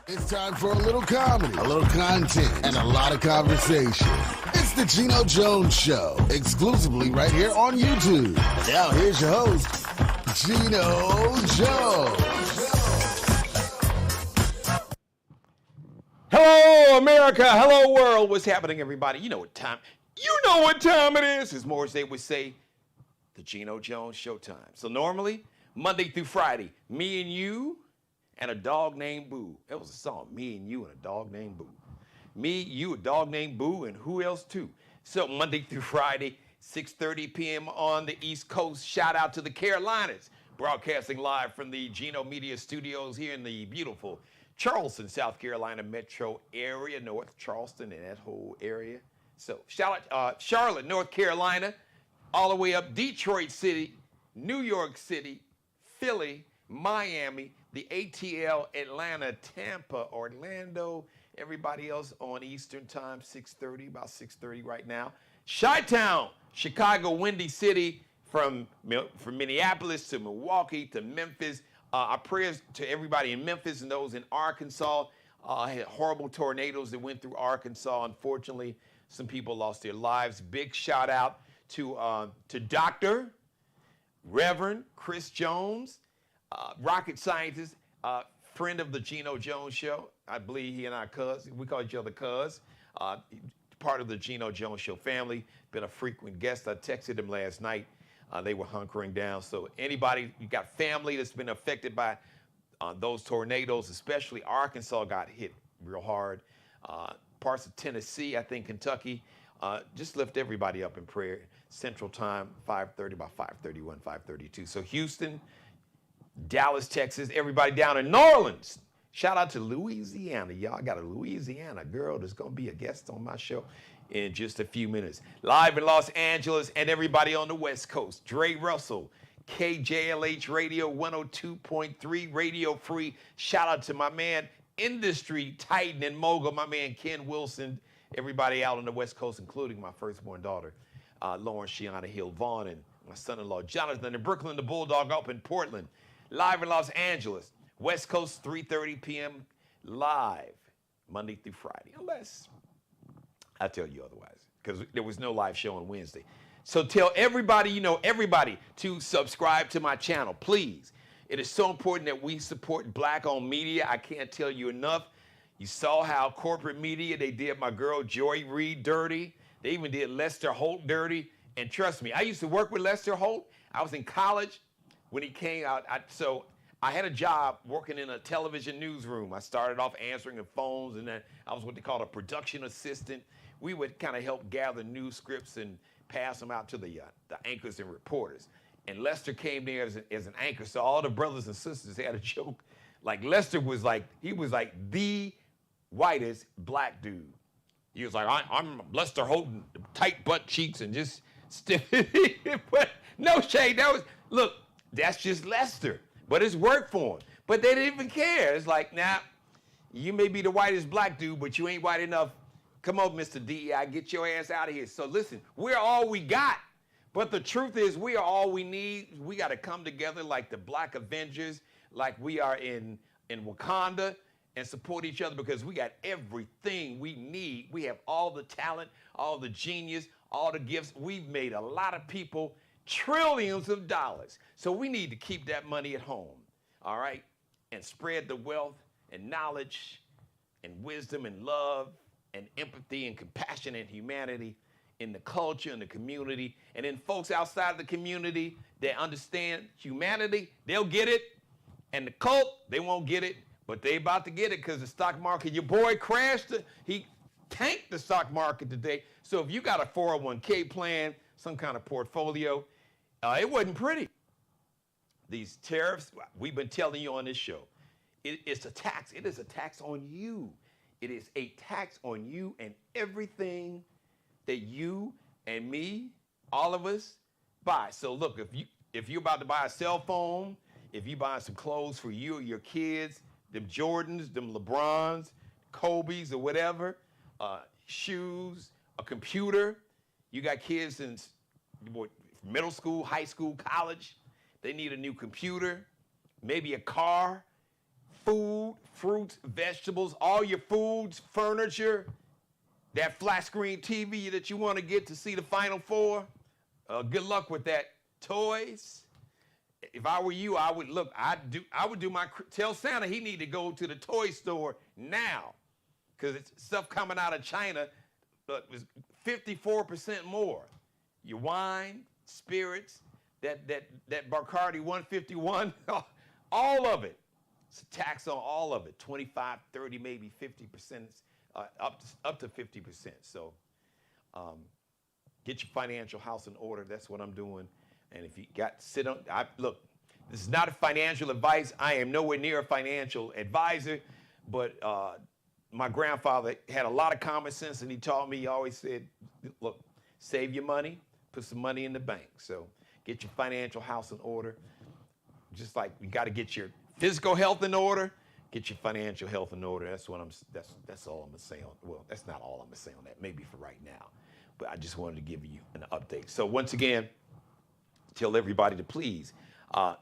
It's time for a little comedy, a little content, and a lot of conversation. It's the Geno Jones Show, exclusively right here on YouTube. Now here's your host, Geno Jones. Hello, America. Hello, world. What's happening, everybody? You know what time it is. As Morris they would say, the Geno Jones Showtime. So normally, Monday through Friday, me and you and a dog named Boo. That was a song, me and you and a dog named Boo. Me, you, a dog named Boo, and who else too? So Monday through Friday, 6:30 p.m. on the East Coast. Shout out to the Carolinas. Broadcasting live from the Geno Media Studios here in the beautiful Charleston, South Carolina metro area, North Charleston and that whole area. So shout out Charlotte, North Carolina, all the way up Detroit City, New York City, Philly, Miami, the ATL, Atlanta, Tampa, Orlando, everybody else on Eastern Time, 6:30, about 6:30 right now. Chi-Town, Chicago, Windy City, from Minneapolis to Milwaukee to Memphis. Our prayers to everybody in Memphis and those in Arkansas. Had horrible tornadoes that went through Arkansas. Unfortunately, some people lost their lives. Big shout out to Dr. Reverend Chris Jones, rocket scientist, friend of the Geno Jones Show. I believe he and I cuz. We call each other cuz. Part of the Geno Jones Show family. Been a frequent guest. I texted him last night. They were hunkering down. So anybody, you got family that's been affected by those tornadoes, especially Arkansas got hit real hard. Parts of Tennessee, I think Kentucky. Just lift everybody up in prayer. Central Time, 5:30, about 5:31, 5:32. So Houston, Dallas, Texas, everybody down in New Orleans. Shout out to Louisiana. Y'all got a Louisiana girl that's going to be a guest on my show in just a few minutes. Live in Los Angeles and everybody on the West Coast. Dre Russell, KJLH Radio 102.3, Radio Free. Shout out to my man, industry titan and mogul, my man Ken Wilson. Everybody out on the West Coast, including my firstborn daughter, Lauren Shiana Hill Vaughn, and my son-in-law, Jonathan, in Brooklyn, the Bulldog up in Portland. Live in Los Angeles, West Coast, 3:30 p.m. live, Monday through Friday, unless I tell you otherwise, because there was no live show on Wednesday. So tell everybody, everybody to subscribe to my channel, please. It is so important that we support Black-owned media. I can't tell you enough. You saw how corporate media, they did my girl Joy Reid dirty. They even did Lester Holt dirty. And trust me, I used to work with Lester Holt. I was in college when he came out. So I had a job working in a television newsroom. I started off answering the phones, and then I was what they call a production assistant. We would kind of help gather news scripts and pass them out to the anchors and reporters. And Lester came there as an anchor, so all the brothers and sisters had a joke. Like Lester was like, he was like the whitest black dude. He was like, I'm Lester Holt, tight butt cheeks and just stiff. But no shade, look, that's just Lester. But it's worked for him. But they didn't even care. It's like, nah, you may be the whitest black dude, but you ain't white enough. Come on, Mr. DEI, get your ass out of here. So listen, we're all we got. But the truth is, we are all we need. We got to come together like the Black Avengers, like we are in Wakanda, and support each other, because we got everything we need. We have all the talent, all the genius, all the gifts. We've made a lot of people trillions of dollars. So we need to keep that money at home, all right? And spread the wealth and knowledge and wisdom and love and empathy and compassion and humanity in the culture, in the community. And then folks outside the community that understand humanity, they'll get it. And the cult, they won't get it, but they about to get it, because the stock market, your boy crashed, he tanked the stock market today. So if you got a 401k plan, some kind of portfolio, it wasn't pretty. These tariffs, we've been telling you on this show, it's a tax. It is a tax on you. It is a tax on you and everything that you and me, all of us, buy. So look, if you're about to buy a cell phone, if you buy some clothes for you or your kids, them Jordans, them LeBrons, Kobe's or whatever, shoes, a computer, you got kids in middle school, high school, college, they need a new computer, maybe a car, food, fruits, vegetables, all your foods, furniture, that flat screen TV that you want to get to see the Final Four. Good luck with that. Toys. If I were you, I would tell Santa he need to go to the toy store now, because it's stuff coming out of China that was 54% more. Your wine, spirits, that Bacardi 151, all of it. It's a tax on all of it, 25, 30, maybe 50%, up to 50%. So get your financial house in order. That's what I'm doing. And if you look, this is not a financial advice. I am nowhere near a financial advisor, but my grandfather had a lot of common sense, and he taught me, he always said, look, save your money, put some money in the bank. So get your financial house in order. Just like you got to get your physical health in order, get your financial health in order. That's all I'm gonna say on. Well, that's not all I'm gonna say on that. Maybe for right now, but I just wanted to give you an update. So once again, tell everybody to please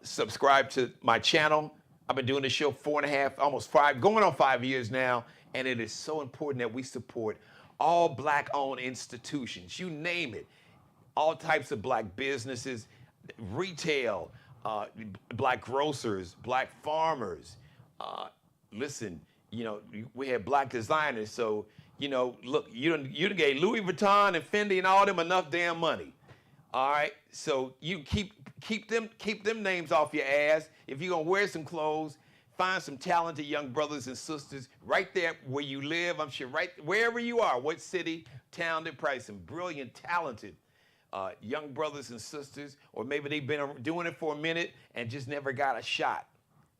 subscribe to my channel. I've been doing this show 4.5, almost 5, going on 5 years now, and it is so important that we support all Black-owned institutions. You name it, all types of Black businesses, retail. Black grocers, Black farmers. Listen, we have Black designers. So, look, you done gave Louis Vuitton and Fendi and all them enough damn money. All right, so you keep them names off your ass. If you're gonna wear some clothes, find some talented young brothers and sisters right there where you live. I'm sure right wherever you are, what city, town, they probably some brilliant, talented. Young brothers and sisters, or maybe they've been doing it for a minute and just never got a shot.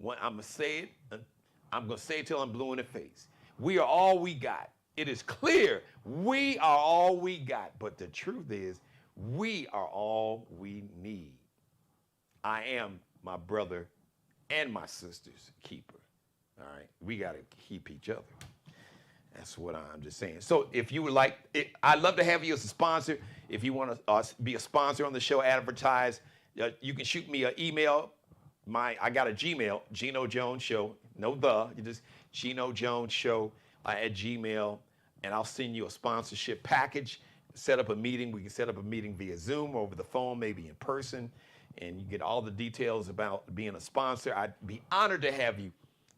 I'm gonna say it till I'm blue in the face. We are all we got. It is clear we are all we got, but the truth is we are all we need. I am my brother and my sister's keeper. All right, we gotta keep each other. That's what I'm just saying. So if you would like, I'd love to have you as a sponsor. If you want to be a sponsor on the show, advertise, you can shoot me an email. I got a Gmail, Geno Jones Show. You just Geno Jones Show at Gmail, and I'll send you a sponsorship package. Set up a meeting. We can set up a meeting via Zoom, over the phone, maybe in person, and you get all the details about being a sponsor. I'd be honored to have you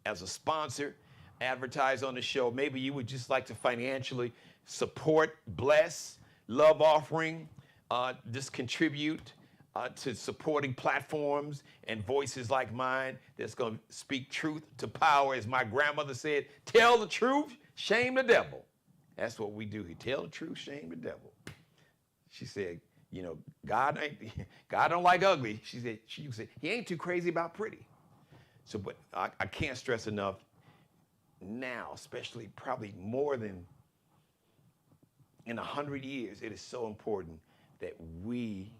as a sponsor. Advertise on the show. Maybe you would just like to financially support, bless, love offering, just contribute to supporting platforms and voices like mine that's going to speak truth to power. As my grandmother said, tell the truth, shame the devil. That's what we do here. Tell the truth, shame the devil. She said, God don't like ugly. She said, he ain't too crazy about pretty. So, but I can't stress enough, now, especially probably more than in 100 years, it is so important that we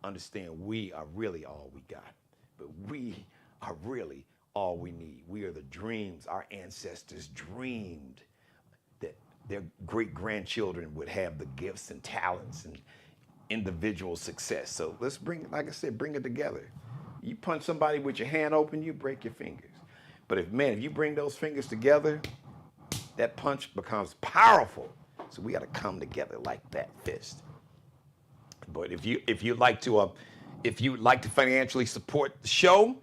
understand we are really all we got, but we are really all we need. We are the dreams our ancestors dreamed that their great-grandchildren would have the gifts and talents and individual success. So let's bring it together. You punch somebody with your hand open, you break your fingers. But if you bring those fingers together, that punch becomes powerful. So we got to come together like that fist. But if you'd like to financially support the show,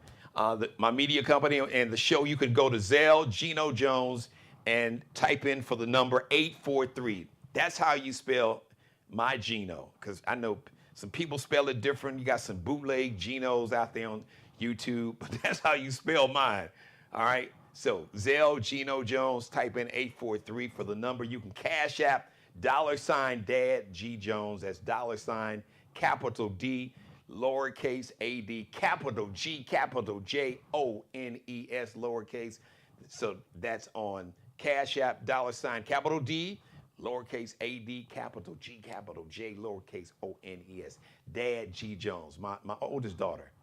my media company and the show, you can go to Zelle, Geno Jones, and type in for the number 843. That's how you spell my Geno, because I know some people spell it different. You got some bootleg Genos out there on YouTube, but that's how you spell mine. All right, so Zelle, Geno Jones, type in 843 for the number. You can Cash App, $Dad G Jones. That's $, capital D, lowercase a-d, capital G, capital J-O-N-E-S, lowercase. So that's on Cash App, $, capital D, lowercase a-d, capital G, capital J, lowercase O-N-E-S. Dad G Jones, my oldest daughter,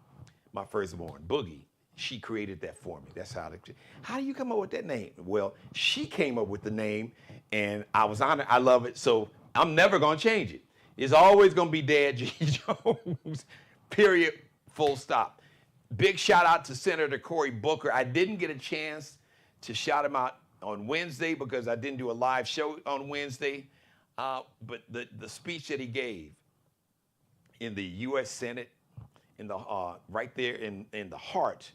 my firstborn, Boogie. She created that for me. That's how do you come up with that name? Well, she came up with the name, and I was honored. I love it. So I'm never going to change it. It's always going to be Dad G. Jones, period, full stop. big shout out to Senator Cory Booker. I didn't get a chance to shout him out on Wednesday because I didn't do a live show on Wednesday. But the speech that he gave in the U.S. Senate, in the right there in the heart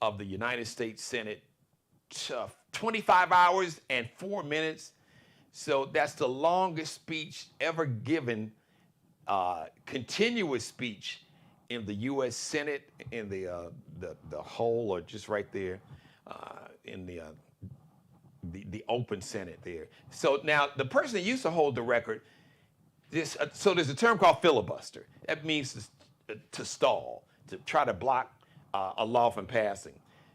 of the United States Senate, 25 hours and 4 minutes. So that's the longest speech ever given, continuous speech in the U.S. Senate, in the whole, or just right there in the open Senate there. So now the person that used to hold the record, so there's a term called filibuster. That means to stall, to try to block a law from passing.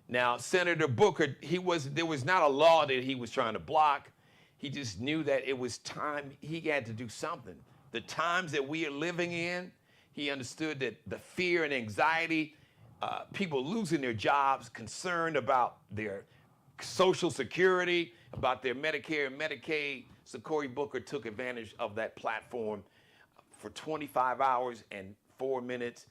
Now, Senator Booker, there was not a law that he was trying to block. He just knew that it was time he had to do something. The times that we are living in, he understood that the fear and anxiety, people losing their jobs, concerned about their Social Security, about their Medicare and Medicaid. So Cory Booker took advantage of that platform for 25 hours and 4 minutes.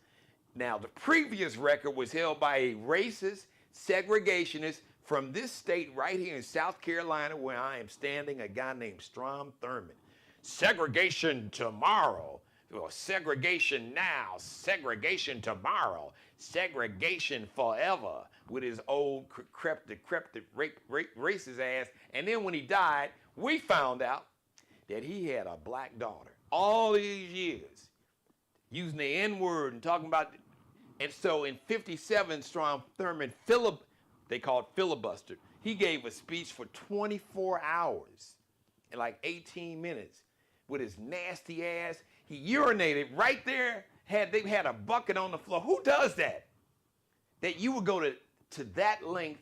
Now, the previous record was held by a racist, segregationist from this state right here in South Carolina, where I am standing, a guy named Strom Thurmond. Segregation tomorrow, or segregation now, segregation tomorrow, segregation forever, with his old decrepit racist ass. And then when he died, we found out that he had a black daughter all these years, using the N-word and talking about. And so in 57, Strom Thurmond, they called filibuster. He gave a speech for 24 hours and like 18 minutes with his nasty ass. He urinated right there. They had a bucket on the floor. Who does that? That you would go to that length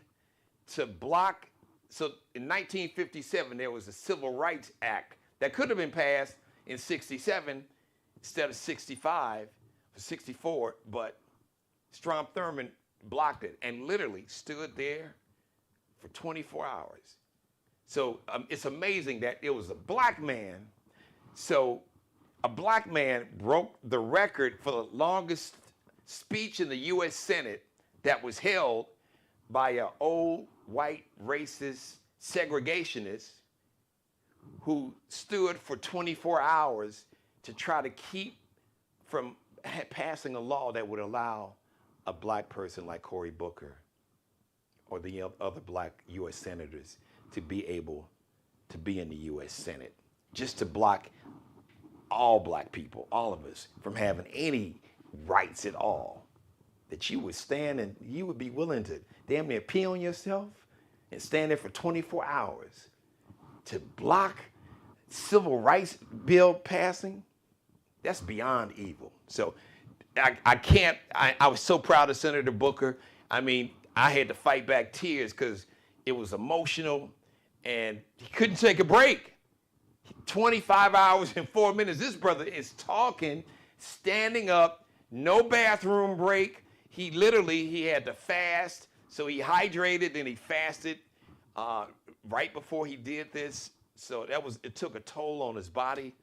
to block. So in 1957, there was a Civil Rights Act that could have been passed in 67 instead of 65 or 64, but Strom Thurmond blocked it and literally stood there for 24 hours. So it's amazing that it was a black man. So a black man broke the record for the longest speech in the U.S. Senate that was held by an old white racist segregationist who stood for 24 hours to try to keep from passing a law that would allow a black person like Cory Booker or the other black U.S. senators to be able to be in the U.S. Senate, just to block all black people, all of us, from having any rights at all. That you would stand and you would be willing to damn near pee on yourself and stand there for 24 hours to block civil rights bill passing. That's beyond evil. So I was so proud of Senator Booker. I mean, I had to fight back tears because it was emotional and he couldn't take a break. 25 hours and 4 minutes. This brother is talking, standing up, no bathroom break. He had to fast. So he hydrated, then he fasted right before he did this. So it took a toll on his body.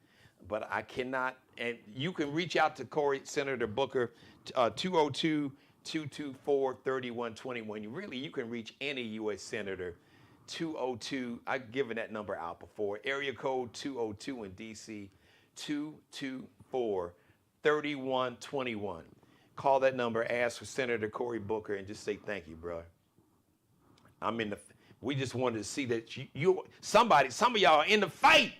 But I cannot, and you can reach out to Senator Booker, 202-224-3121. You can reach any U.S. Senator, 202, I've given that number out before, area code 202 in D.C., 224-3121. Call that number, ask for Senator Cory Booker, and just say thank you, bro. We just wanted to see that some of y'all are in the fight.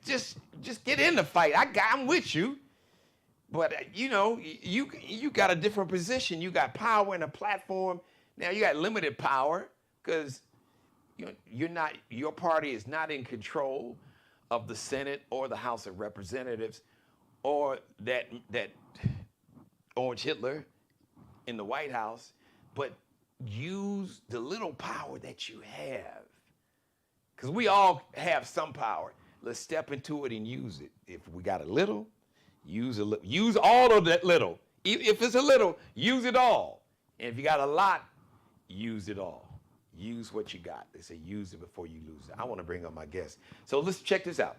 Just get in the fight. I'm with you, but you got a different position. You got power and a platform. Now you got limited power because your party is not in control of the Senate or the House of Representatives or that Orange Hitler in the White House, but use the little power that you have, because we all have some power. Let's step into it and use it. If we got a little, use a little. Use all of that little. If it's a little, use it all. And if you got a lot, use it all. Use what you got. They say use it before you lose it. I want to bring up my guest. So let's check this out.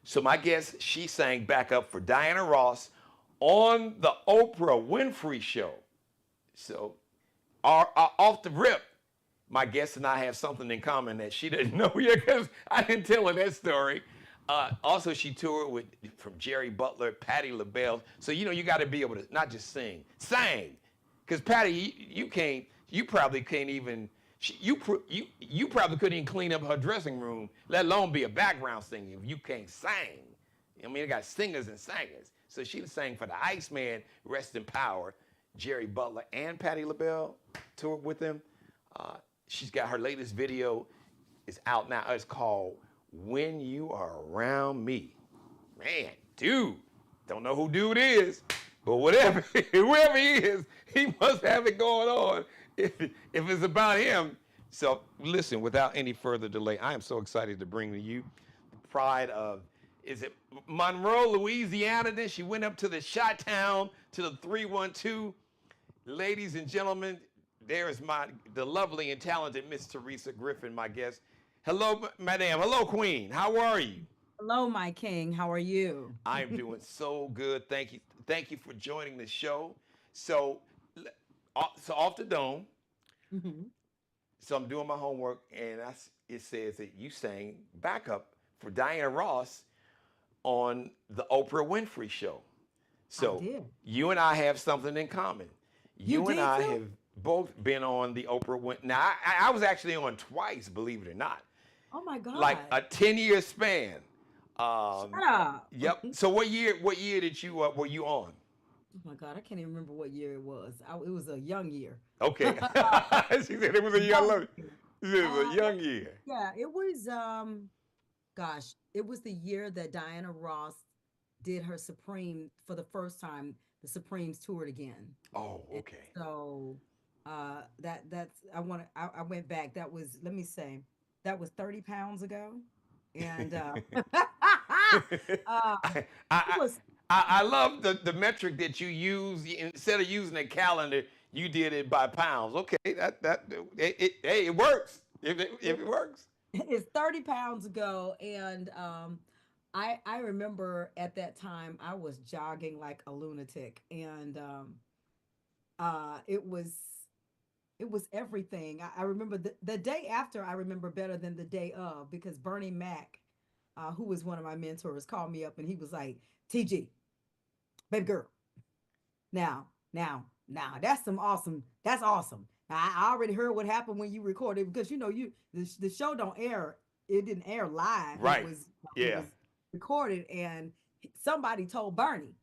So my guest, she sang backup for Diana Ross on the Oprah Winfrey Show. So, off the rip, my guest and I have something in common that she didn't know yet because I didn't tell her that story. Also, she toured from Jerry Butler, Patti LaBelle. So, you got to be able to not just sang. Because Patti, you probably can't even, you probably couldn't even clean up her dressing room, let alone be a background singer if you can't sing. I mean, they got singers and singers. So she sang for the Iceman, rest in power, Jerry Butler and Patti LaBelle toured with them. She's got her latest video. It's out now. It's called When You Are Around Me. Man, dude, don't know who dude is, but whoever he is, he must have it going on if it's about him. So listen, without any further delay, I am so excited to bring to you the pride of, is it Monroe, Louisiana? Then she went up to the Chi-Town, to the 312. Ladies and gentlemen, there is the lovely and talented Miss Terisa Griffin, my guest. Hello, madam. Hello, queen. How are you? Hello, my king. How are you? I am doing so good. Thank you. Thank you for joining the show. So off the dome. Mm-hmm. So I'm doing my homework, and it says that you sang backup for Diana Ross on the Oprah Winfrey Show. So you and I have something in common. You and I have both been on the Oprah Winfrey. Now, I was actually on twice, believe it or not. Oh my God! Like a 10-year span. Shut up. Yep. So what year did you were you on? Oh my God, I can't even remember what year it was. It was a young year. Okay. She said it was a young year. Yeah, it was. Gosh, it was the year that Diana Ross did her Supreme for the first time. The Supremes toured again. Oh, okay. And so that's I went back. That was, let me say, that was 30 pounds ago. And I love the metric that you use. Instead of using a calendar, you did it by pounds. Okay, it works. If it works. It's 30 pounds ago, and I remember at that time I was jogging like a lunatic, and it was everything. I remember the day after, I remember better than the day of, because Bernie Mac, who was one of my mentors, called me up and he was like, TG, baby girl, now, that's awesome. I already heard what happened when you recorded, because the show don't air. It didn't air live. Right. It was recorded, and somebody told Bernie,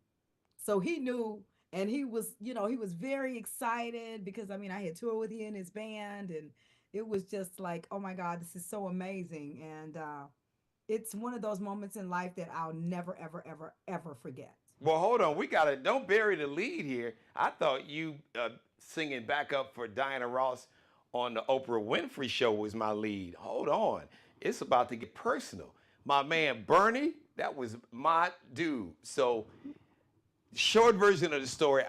so he knew, and he was very excited, because I had toured with he and his band, and it was just like, oh my God, this is so amazing. And it's one of those moments in life that I'll never, ever, ever, ever forget. Well, hold on. Don't bury the lead here. I thought you singing backup for Diana Ross on the Oprah Winfrey Show was my lead. Hold on. It's about to get personal. My man Bernie, that was my dude. So, short version of the story,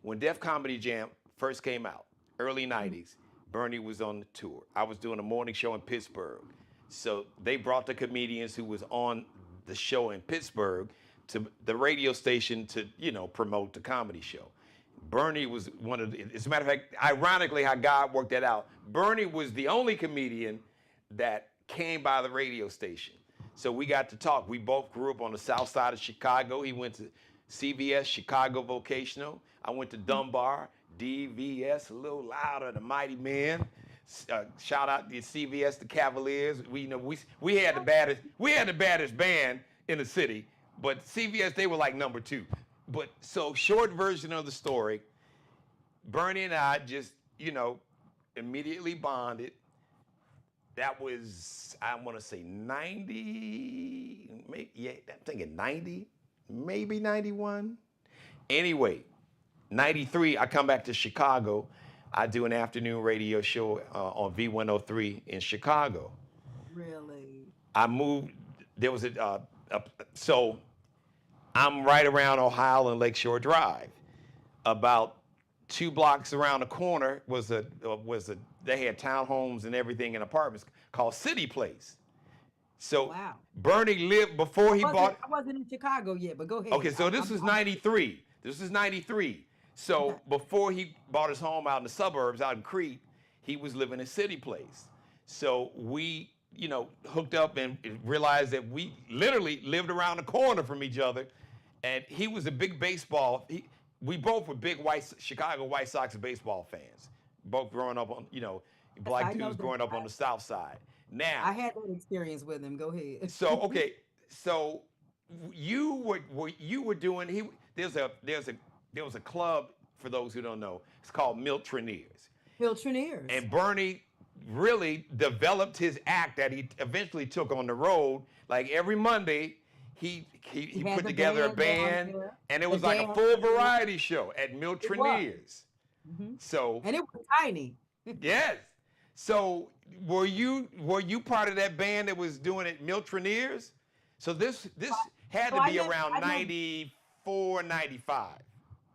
when Def Comedy Jam first came out, early 90s, Bernie was on the tour. I was doing a morning show in Pittsburgh. So they brought the comedians who was on the show in Pittsburgh to the radio station to, promote the comedy show. Bernie was as a matter of fact, ironically how God worked that out, Bernie was the only comedian that came by the radio station. So we got to talk. We both grew up on the south side of Chicago. He went to CVS, Chicago Vocational. I went to Dunbar, DVS, a little louder, the Mighty Men. Shout out to CVS, the Cavaliers. We had the baddest band in the city, but CVS, they were like number 2. But so, short version of the story, Bernie and I just, immediately bonded. That was, I want to say 90, I'm thinking 90, maybe 91. Anyway, 93, I come back to Chicago. I do an afternoon radio show on V103 in Chicago. Really? I moved, there was so I'm right around Ohio and Lakeshore Drive. About 2 blocks around the corner they had townhomes and everything and apartments called City Place. So wow. Bernie lived before he bought. I wasn't in Chicago yet, but go ahead. Okay, so this was 93. This is 93. Okay. So before he bought his home out in the suburbs, out in Crete, he was living in a city place. So we, hooked up and realized that we literally lived around the corner from each other. And he was a big baseball. We both were big Chicago White Sox baseball fans. Both growing up on, Yes, I black know dudes that. growing up on the South Side. I Now, had that experience with him. Go ahead. so okay, so you were doing there was a club for those who don't know. It's called Miltroneers. Filtroneers. And Bernie really developed his act that he eventually took on the road. Like every Monday, he Had put the together a band down band, there, and it the was like a full dancers. variety show at It was. Miltroneers. Hmm. So And it was tiny. yes. So were you part of that band that was doing it Miltroneers? So this had So to I be met around I met 94, 95.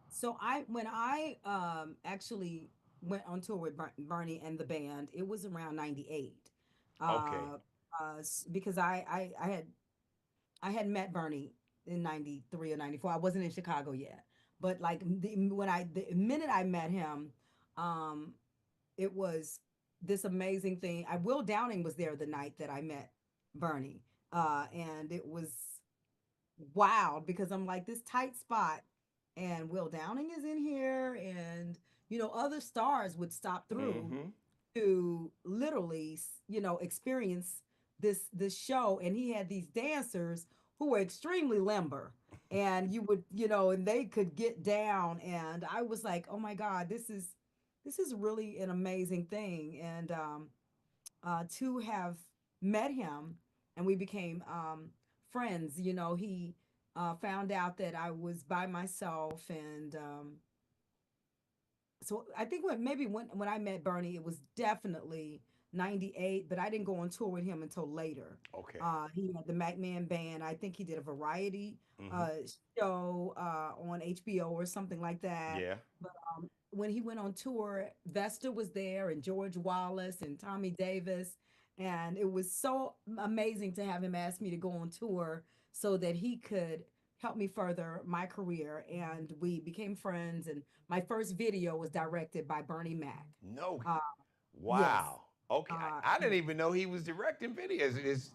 so I when I actually went on tour with Bernie and the band, it was around 98. Okay. Uh because I had met Bernie in 93 or 94. I wasn't in Chicago yet. But like the minute I met him, um it was this amazing thing. I Will Downing was there the night that I met Bernie. And it was wild because I'm like this tight spot and Will Downing is in here and other stars would stop through Mm-hmm. to literally experience this show, and he had these dancers who were extremely limber, and you would and they could get down, and I was like, oh my god, this is really an amazing thing. And to have met him and we became friends. He found out that I was by myself, and so I think when I met Bernie, it was definitely 98, but I didn't go on tour with him until later. Okay. He had the McMahon Band. I think he did a variety Mm-hmm. uh, show on HBO or something like that. Yeah. But when he went on tour, Vesta was there, and George Wallace and Tommy Davis. And it was so amazing to have him ask me to go on tour so that he could help me further my career. And we became friends. And my first video was directed by Bernie Mac. No. Uh, yes. Wow. Okay. Uh, I didn't even know he was directing videos.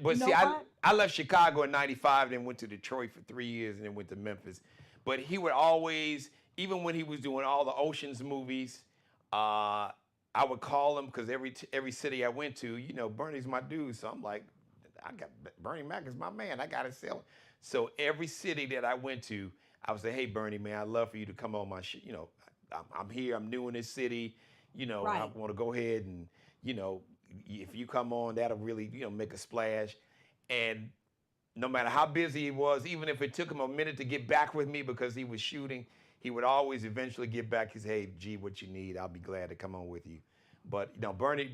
But you see, know what? I left Chicago in '95, then went to Detroit for 3 years, and then went to Memphis. But he would always, even when he was doing all the Ocean's movies, I would call him because every city I went to, Bernie's my dude. So I'm like, I got Bernie Mac is my man. I got to sell. So every city that I went to, I would say, hey, Bernie, man, I'd love for you to come on my shit. I'm here. I'm new in this city. I Right. want to go ahead and, if you come on, that'll really, make a splash. And no matter how busy he was, even if it took him a minute to get back with me because he was shooting, he would always eventually get back. He said, hey, G, what you need, I'll be glad to come on with you. But, Bernie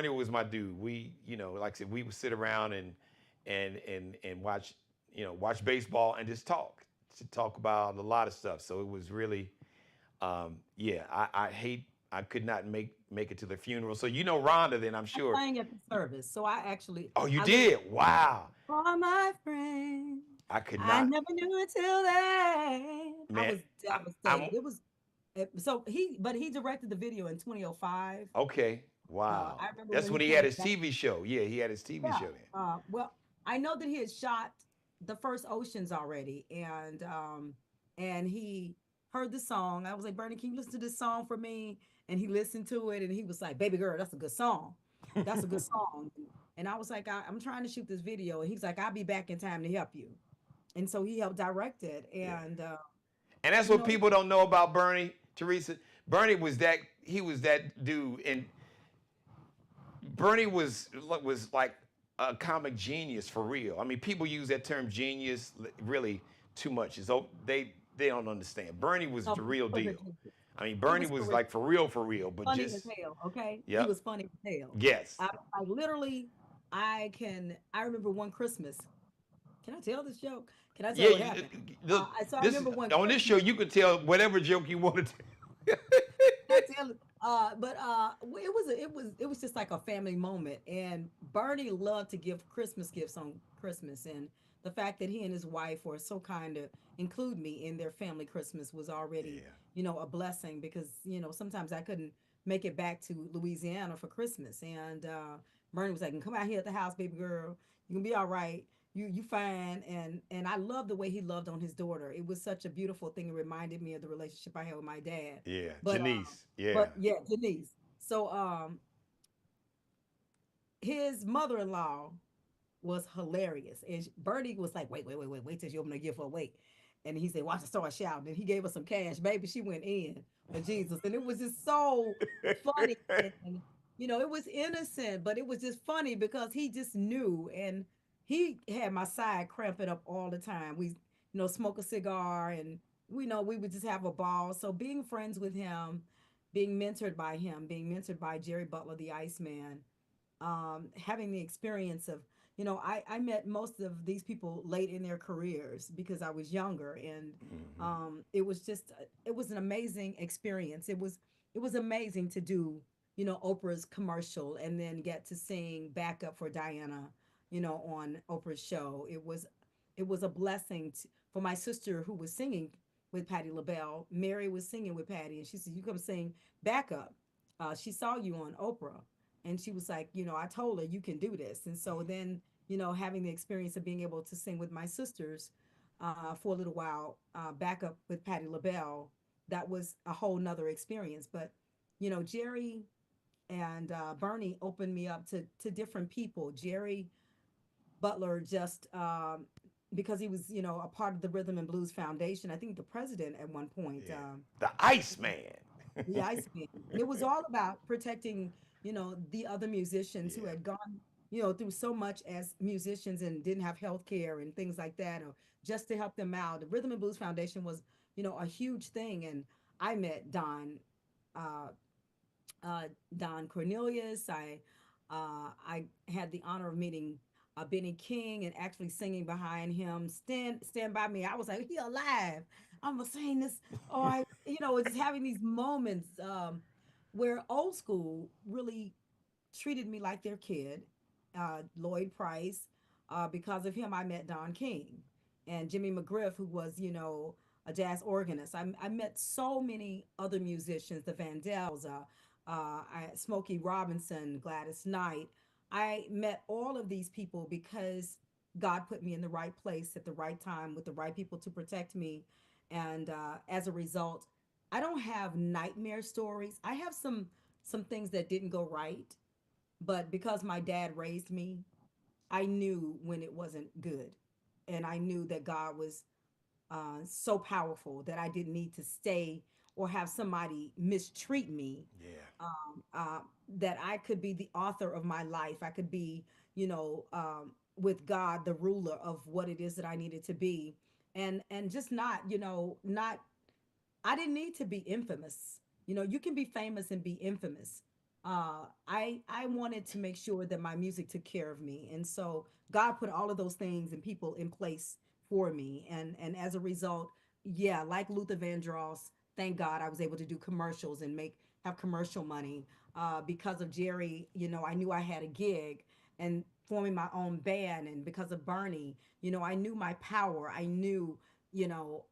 was my dude. We, like I said, we would sit around and watch baseball and just talk about a lot of stuff. So it was really, yeah, I could not make it to the funeral. So Rhonda, then I'm I sure. sang at the service. So Oh, you I listened did? Wow. for my friend. I could I not, never knew until then. I man. was I'm devastated. But he directed the video in 2005. okay. Wow. I remember That's when he when he had came his back. TV show. Yeah, he had his TV Yeah. show then. Well, I know that he had shot the first Oceans already, and he heard the song. I was like, Bernie, can you listen to this song for me? And he listened to it, and he was like, baby girl, that's a good song. That's a good song. And I was like, I'm trying to shoot this video, and he's like, I'll be back in time to help you. And so he helped direct it, Yeah. and And that's you what know, people don't know about Bernie, Teresa. Bernie was that dude, and Bernie was like a comic genius for real. I mean, people use that term genius really too much. So they don't understand. Bernie was no, the real he was a deal. genius. I mean, He Bernie was was for like for real, but funny as just hell. Okay, he yep, was funny as hell. yes. I literally, I remember one Christmas. Can I tell this joke? Can I Yeah, tell what happened? So I this remember one on this show Christmas. you could tell whatever joke you wanted to. Can I tell it? But it was just like a family moment, and Bernie loved to give Christmas gifts on Christmas, and the fact that he and his wife were so kind to include me in their family Christmas was already, Yeah. a blessing because, sometimes I couldn't make it back to Louisiana for Christmas. And Bernie was like, come out here at the house, baby girl. You can be all right. You fine. And I love the way he loved on his daughter. It was such a beautiful thing. It reminded me of the relationship I had with my dad. Yeah. But Janice. Yeah. but yeah, Denise. So his mother-in-law was hilarious. And Bernie was like, wait till you open the gift for wait. And he said, watch her start shouting. And he gave her some cash. Baby, she went in for Jesus. And it was just so funny. And, it was innocent, but it was just funny because he just knew. And he had my side cramping up all the time. We, smoke a cigar and we would just have a ball. So being friends with him, being mentored by him, being mentored by Jerry Butler, the Iceman, having the experience of, I met most of these people late in their careers because I was younger, and Hmm. it was just, it was an amazing experience. It was amazing to do, Oprah's commercial and then get to sing backup for Diana, on Oprah's show. It was a blessing for my sister who was singing with Patti LaBelle. Mary was singing with Patti, and she said, "You come sing backup." She saw you on Oprah, and she was like, I told her you can do this. And so then, having the experience of being able to sing with my sisters for a little while, back up with Patti LaBelle, that was a whole nother experience. But Jerry and Bernie opened me up to different people. Jerry Butler just because he was, a part of the Rhythm and Blues Foundation. I think the president at one point. Yeah. The Iceman. The Iceman. And it was all about protecting, the other musicians who Yeah. had gone, through so much as musicians and didn't have health care and things like that, or just to help them out. The Rhythm and Blues Foundation was, a huge thing. And I met uh, uh, Don Cornelius. I had the honor of meeting Benny King and actually singing behind him. Stand by me. I was like, he alive. I'm gonna sing this. Or it's having these moments where old school really treated me like their kid. Lloyd Price. Because of him, I met Don King and Jimmy McGriff, who was, a jazz organist. I met so many other musicians, the Vandals, Smokey Robinson, Gladys Knight. I met all of these people because God put me in the right place at the right time with the right people to protect me. And as a result, I don't have nightmare stories. I have some things that didn't go right, but because my dad raised me, I knew when it wasn't good. And I knew that God was so powerful that I didn't need to stay or have somebody mistreat me. Yeah. That I could be the author of my life. I could be, with God, the ruler of what it is that I needed to be, and just not, not I didn't need to be infamous. You can be famous and be infamous. I wanted to make sure that my music took care of me, and so God put all of those things and people in place for me, and as a result, yeah, like Luther Vandross, thank God I was able to do commercials and have commercial money. Because of Jerry, I knew I had a gig and forming my own band, and because of Bernie, I knew my power. I knew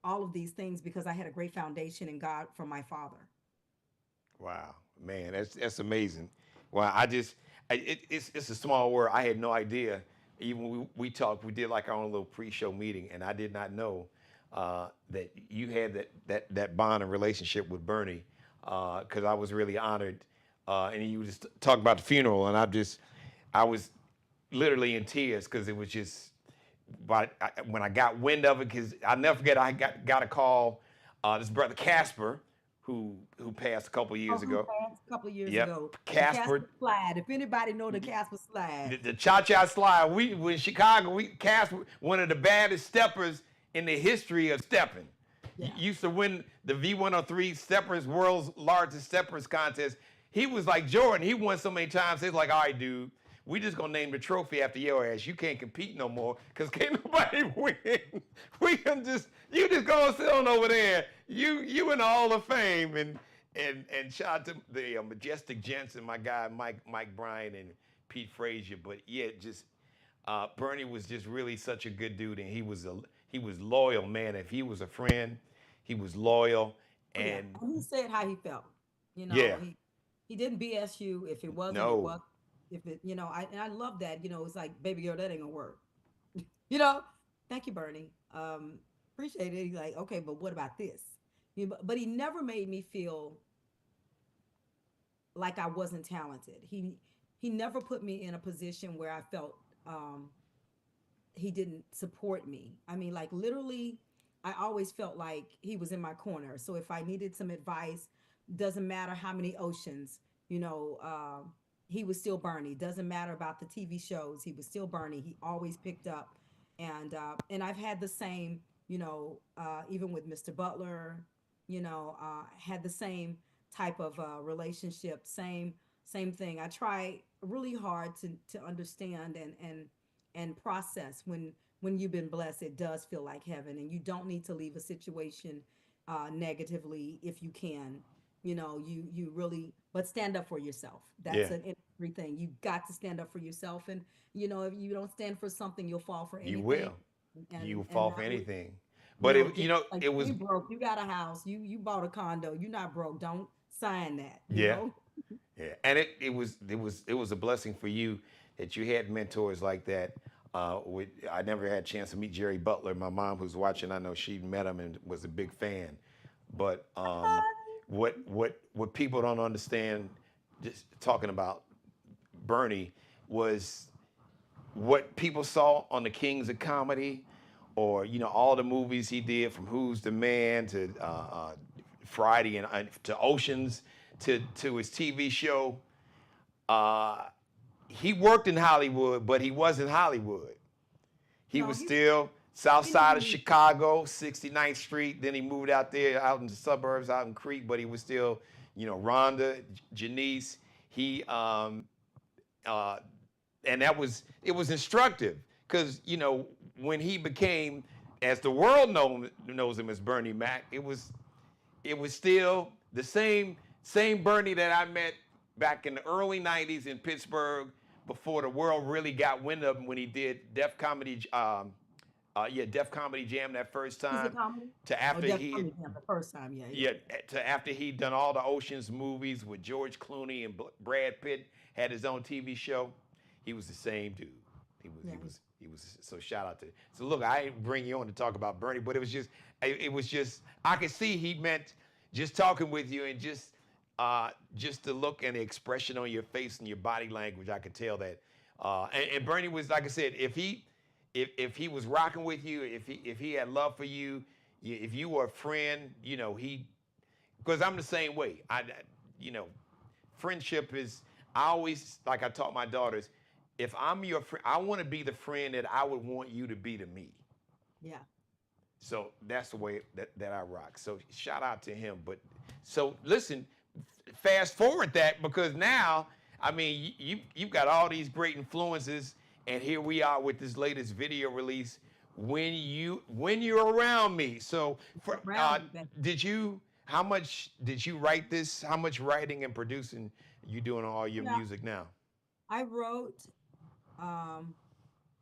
all of these things because I had a great foundation in God from my father. Wow, man, that's amazing. Wow, it's a small world. I had no idea. Even we talked, we did like our own little pre-show meeting, and I did not know that you had that bond and relationship with Bernie, because I was really honored. And you just talk about the funeral, and I was literally in tears because it was just. But when I got wind of it, because I'll never forget, I got a call. This brother Casper, who passed a couple Oh, years who ago. passed a couple of years Yep, ago? The Casper Casper, slide. If anybody know the Casper slide, the Cha Cha Slide. We in Chicago. Casper, one of the baddest steppers in the history of stepping. yeah. Used to win the V103 Steppers World's Largest Steppers contest. He was like Jordan. He won so many times. It's like, all right, dude, we just gonna name the trophy after your ass. You can't compete no more because can't nobody win. We can you just go sit on over there. You in the Hall of Fame, and shout out to the Majestic Gents and my guy Mike Bryan and Pete Frazier. But yeah, just Bernie was just really such a good dude, and he was loyal, man. If he was a friend, he was loyal, Oh yeah, and and he said how he felt. You know, yeah, he didn't BS you. If it wasn't, it no, was. If it, I love that. It's like, baby girl, that ain't gonna work. You know, Thank you, Bernie. Appreciate it. He's like, okay, but what about this? But he never made me feel like I wasn't talented. He never put me in a position where I felt um, he didn't support me. I mean, like literally, I always felt like he was in my corner. So if I needed some advice, doesn't matter how many oceans, he was still Bernie. Doesn't matter about the TV shows, he was still Bernie. He always picked up, and I've had the same, even with Mr. Butler, had the same type of relationship, same thing. I try really hard to understand and process when you've been blessed. It does feel like heaven, and you don't need to leave a situation negatively if you can. You really, but stand up for yourself. That's yeah, an industry thing. You got to stand up for yourself, and if you don't stand for something, you'll fall for you anything. will, you will And fall for that was, anything. But it, just like it you was, ain't broke. You got a house. You bought a condo. You're not broke. Don't sign that. yeah, yeah, and it was a blessing for you that you had mentors like that. I never had a chance to meet Jerry Butler. My mom, who's watching, I know she met him and was a big fan. But what people don't understand, just talking about Bernie, was what people saw on the Kings of Comedy, or all the movies he did, from Who's the Man to Friday and to Oceans to his TV show. Uh, he worked in Hollywood, but he wasn't Hollywood. He No, was still south he never side of moved. Chicago, 69th Street. Then he moved out there, out in the suburbs, out in Crete. But he was still, Rhonda, Janice. He uh, and it was instructive because when he became, as the world knows him as Bernie Mac, it was still the same Bernie that I met back in the early '90s in Pittsburgh, before the world really got wind of him, when he did Def Comedy Jam that first He's a time, comedy. to Oh, after Def he Comedy Jam the first time. Yeah, yeah, yeah to after he'd done all the Ocean's movies with George Clooney and Brad Pitt, had his own TV show. He was the same dude. yeah. He was. So shout out to. So look, I ain't bring you on to talk about Bernie, but it was just, I could see he meant, just talking with you, and just the look and the expression on your face and your body language. I could tell that. And Bernie was, like I said, if he was rocking with you, if he had love for you, if you were a friend, he, because I'm the same way. You know, friendship is. I always, like I taught my daughters, if I'm your friend, I want to be the friend that I would want you to be to me. Yeah. So that's the way that I rock. So shout out to him. But so listen, fast forward that, because now, I mean, you've got all these great influences, and here we are with this latest video release. When you're around me. So Around me, baby. did you? How much did you write this? How much writing and producing you doing all your Yeah. music now? I wrote um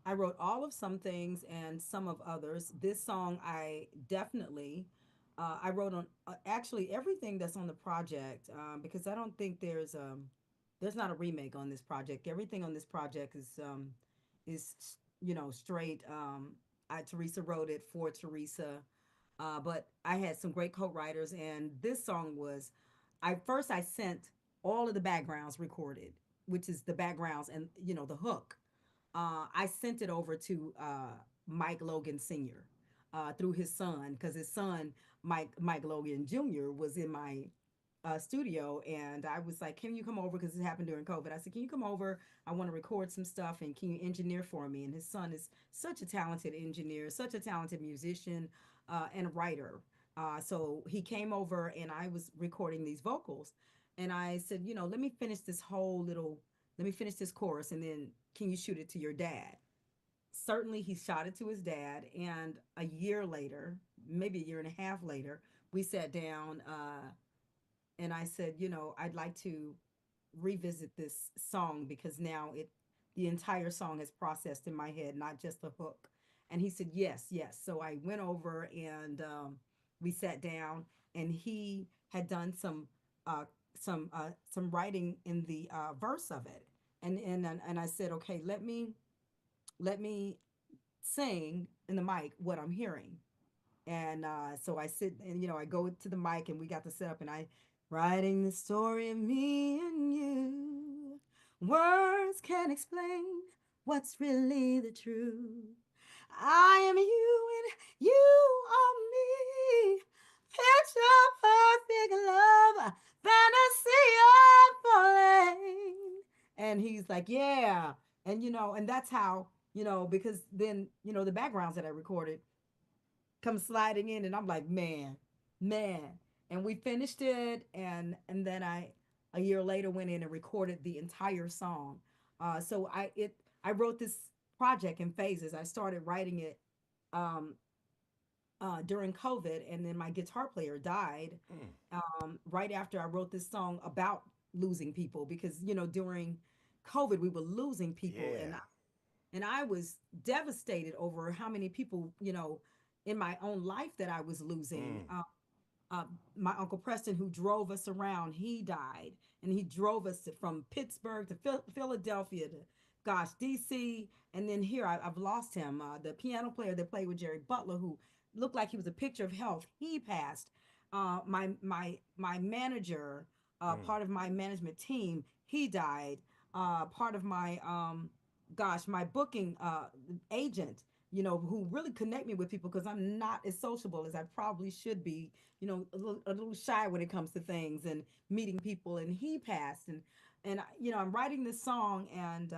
I wrote all of some things and some of others. This song I definitely I wrote on actually everything that's on the project, because I don't think there's not a remake on this project. Everything on this project is straight. I Teresa wrote it for Teresa, but I had some great co-writers, and this song was, I sent all of the backgrounds recorded, which is the backgrounds and the hook. I sent it over to Mike Logan Sr. Through his son, because his son Mike Logan Jr. was in my studio, and I was like, "Can you come over?" Because it happened during COVID. I said, "Can you come over? I want to record some stuff, and can you engineer for me?" And his son is such a talented engineer, such a talented musician, and writer. So he came over, and I was recording these vocals, and I said, let me finish this chorus, and then can you shoot it to your dad? Certainly, he shot it to his dad, and a year later, maybe a year and a half later, we sat down. And I said, I'd like to revisit this song because now the entire song is processed in my head, not just the hook. And he said, yes, yes. So I went over and we sat down, and he had done some writing in the verse of it. And I said, okay, let me sing in the mic what I'm hearing. And so I sit and I go to the mic, and we got the setup, and I writing the story of me and you. Words can't explain what's really the truth. I am you and you are me. Picture perfect love, fantasy unfolding. And he's like, yeah. And and that's how, because then, the backgrounds that I recorded come sliding in, and I'm like, man. And we finished it, and then I a year later went in and recorded the entire song. So I wrote this project in phases. I started writing it um during COVID, and then my guitar player died Mm. right after I wrote this song about losing people, because during COVID we were losing people, Yeah. and I was devastated over how many people, in my own life that I was losing. Mm. My uncle Preston, who drove us around, he died, and he drove us from Pittsburgh to Philadelphia to, gosh, DC, and then here I've lost him. The piano player that played with Jerry Butler, who looked like he was a picture of health, he passed. My manager, Mm. part of my management team, he died. Part of my gosh, my booking agent, who really connect me with people, because I'm not as sociable as I probably should be, a little shy when it comes to things and meeting people. And he passed, and I'm writing this song, and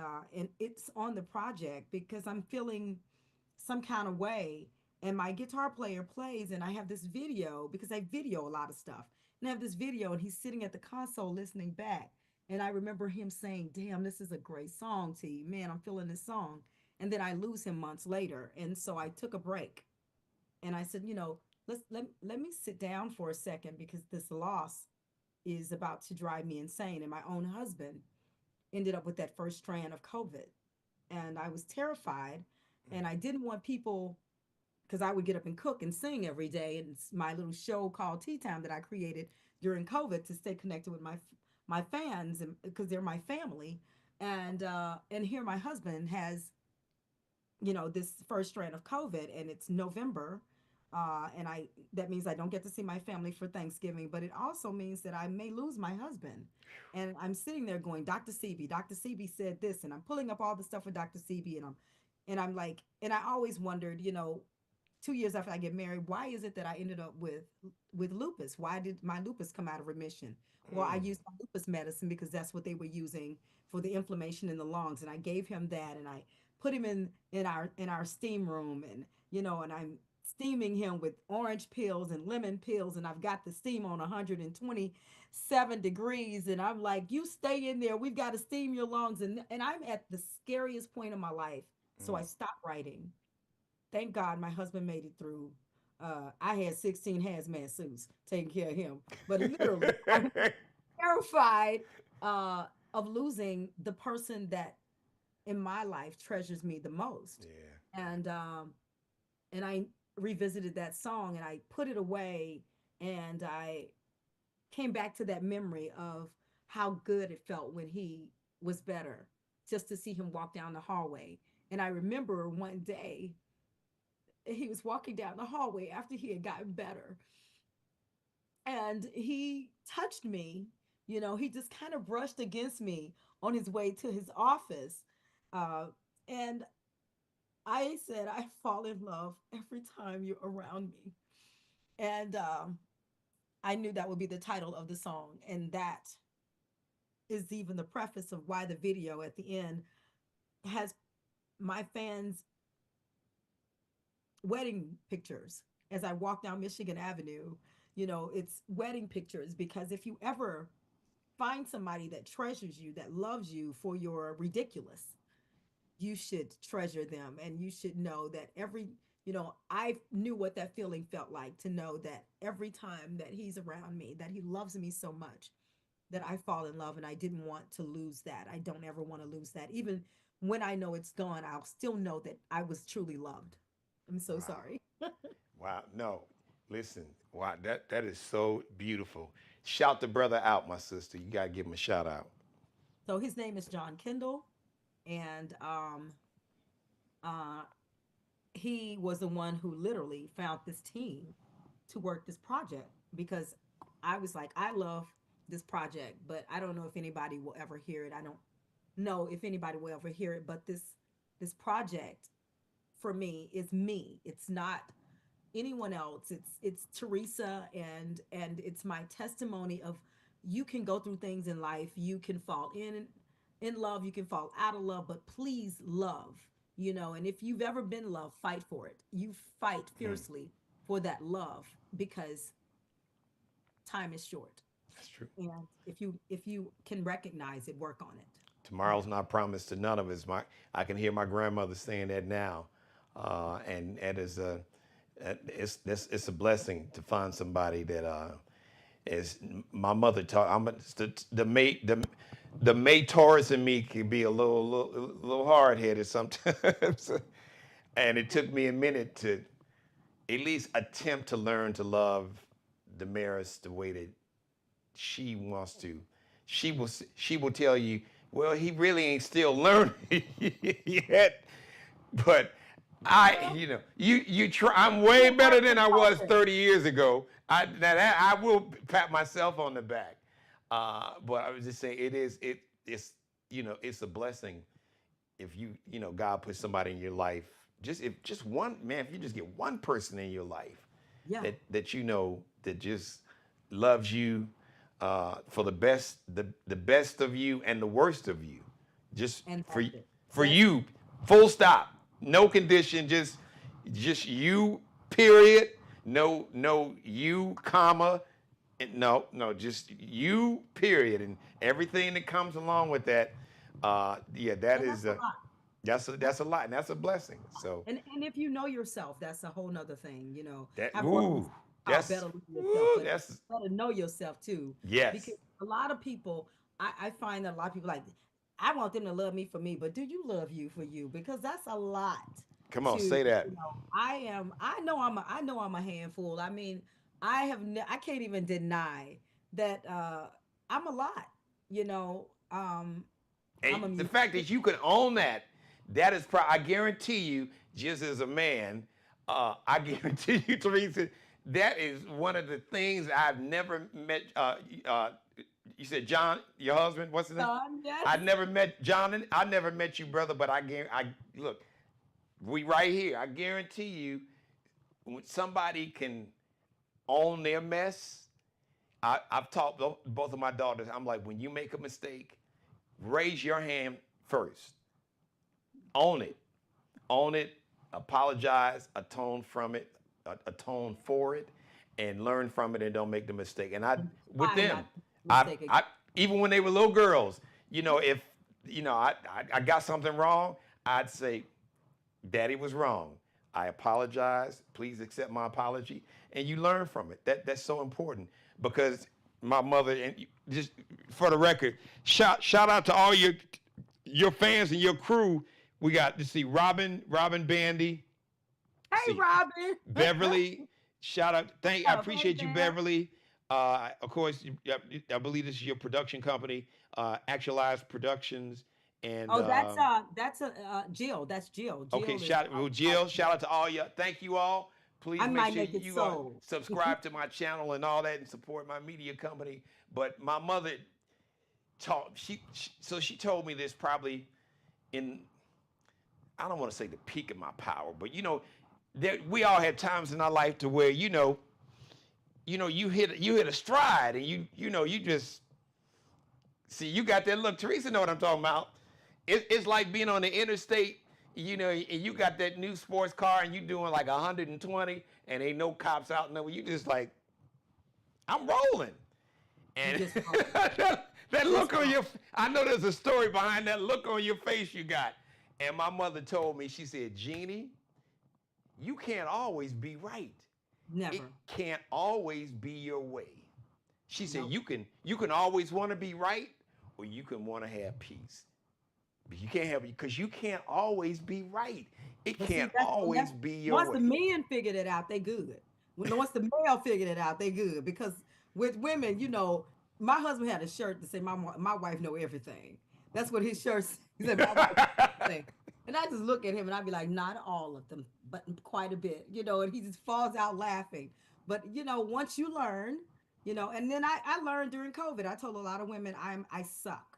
it's on the project because I'm feeling some kind of way. And my guitar player plays, and I have this video, because I video a lot of stuff. And I have this video, and he's sitting at the console listening back. And I remember him saying, damn, this is a great song, T. Man, I'm feeling this song. And then I lose him months later. And so I took a break, and I said, let me sit down for a second, because this loss is about to drive me insane. And my own husband ended up with that first strand of COVID. And I was terrified, and I didn't want people, because I would get up and cook and sing every day. And it's my little show called Tea Time that I created during COVID to stay connected with my fans, and because they're my family. And here my husband has, this first strand of COVID, and it's November. And that means I don't get to see my family for Thanksgiving, but it also means that I may lose my husband. And I'm sitting there going, Dr. Sebi said this, and I'm pulling up all the stuff with Dr. Sebi, and I'm like, and I always wondered, 2 years after I get married, why is it that I ended up with lupus? Why did my lupus come out of remission? Well, I Mm. used my lupus medicine because that's what they were using for the inflammation in the lungs, and I gave him that, and I put him in our steam room, and I'm steaming him with orange pills and lemon pills, and I've got the steam on 127 degrees, and I'm like, you stay in there, we've got to steam your lungs. And I'm at the scariest point of my life, so I Mm. stopped writing. Thank God my husband made it through. I had 16 hazmat suits taking care of him, but literally I was terrified uh, of losing the person that in my life treasures me the most. Yeah. And I revisited that song, and I put it away, and I came back to that memory of how good it felt when he was better, just to see him walk down the hallway. And I remember one day he was walking down the hallway after he had gotten better, and he touched me. He just kind of brushed against me on his way to his office. Uh, and I said, I fall in love every time you're around me. And I knew that would be the title of the song. And that is even the preface of why the video at the end has my fans' wedding pictures as I walk down Michigan Avenue. It's wedding pictures, because if you ever find somebody that treasures you, that loves you for your ridiculous, you should treasure them, and you should know that I knew what that feeling felt like, to know that every time that he's around me, that he loves me so much. that I fall in love, and I didn't want to lose that. I don't ever want to lose that. Even when I know it's gone, I'll still know that I was truly loved. I'm so Wow. sorry. Wow. No, listen. Wow. That is so beautiful. Shout the brother out, my sister. You gotta give him a shout out. So his name is John Kendall, and uh, he was the one who literally found this team to work this project because I was like, I love this project, but I don't know if anybody will ever hear it. I don't know if anybody will ever hear it, but this project for me is me. It's not anyone else. It's Teresa, and it's my testimony of you can go through things in life. You can fall in love, you can fall out of love, but please love, and if you've ever been loved, fight for it. You fight Hmm, fiercely for that love because time is short. that's true. And if you can recognize it, work on it. Yeah. Tomorrow's not promised to none of us. I can hear my grandmother saying that now, and that is it's a blessing to find somebody that is my mother taught. The May Taurus in me can be a little hard headed sometimes, and it took me a minute to at least attempt to learn to love Damaris the way that she wants to. She will tell you, well, he really ain't still learning yet. But Well, you try. I'm way you're better work than in I was progress. 30 years ago. I will pat myself on the back. But I was just saying, it's a blessing if God puts somebody in your life. If just one man, if you just get one person in your life Yeah. that that just loves you for the best of you and the worst of you, just And for that's it. for That's it. you, full stop, no condition, just you, period. No you, comma, no, just you, period, and everything that comes along with that. Yeah, that And that's is a lot. that's a lot, and that's a blessing. So And if you know yourself, that's a whole nother thing. that I've always ooh, called better love yourself, ooh, but that's better know yourself too. yes. Because a lot of people, I find that a lot of people like, I want them to love me for me, but do you love you for you? Because that's a lot Come on, to, say that. I know I'm a handful. I mean, I can't even deny that I'm a lot, you know. And I'm a the fact musician. that you can own that is I guarantee you, just as a man, I guarantee you, Teresa, that is one of the things I've never met. You said John, your husband, what's his name? Yes. I never met John. I never met you, brother, but I look, we right here. I guarantee you, when somebody can own their mess, I've taught both of my daughters. I'm like, when you make a mistake, raise your hand first. Own it. Own it. Apologize. Atone from it. Atone for it, and learn from it, and don't make the mistake. And I, And with try them, not to make a I, mistake again. I even when they were little girls, if I got something wrong, I'd say, Daddy was wrong. I apologize. Please accept my apology, and you learn from it. That's so important because my mother, and just for the record, shout out to all your fans and your crew. We got to see Robin Bandy, Hey, see Robin. Beverly. Shout out, I Up. Hey, appreciate you, Bev. Beverly. Of course, I believe this is your production company, Actualized Productions, and Oh, that's a Jill. That's Jill. okay, Jill is well, out Jill, shout there. out to all you. Thank you all. I Please make might sure make it you so. subscribe to my channel and all that, and support my media company. But my mother taught so she told me this probably in, I don't want to say the peak of my power, but we all have times in our life to where you hit a stride, and you just see, you got that look. Teresa know what I'm talking about. It's like being on the interstate, and you got that new sports car, and you doing like 120, and ain't no cops out. No, you just like, I'm rolling. You And just roll. that Just look on roll. I know there's a story behind that look on your face you got. And my mother told me, she said, Jeannie, you can't always be right. It Never. can't always be your way. She said, Nope. you can always want to be right, or you can want to have peace. But you can't have because you can't always be right. It But see, can't that's always be your once the way. men figured it out, they good. Once the male figured it out, they good. Because with women, my husband had a shirt that said my wife know everything. That's what his shirt said. He said my wife knows everything. And I just look at him and I'd be like, not all of them, but quite a bit, and he just falls out laughing. But once you learn, and then I learned during COVID. I told a lot of women I suck.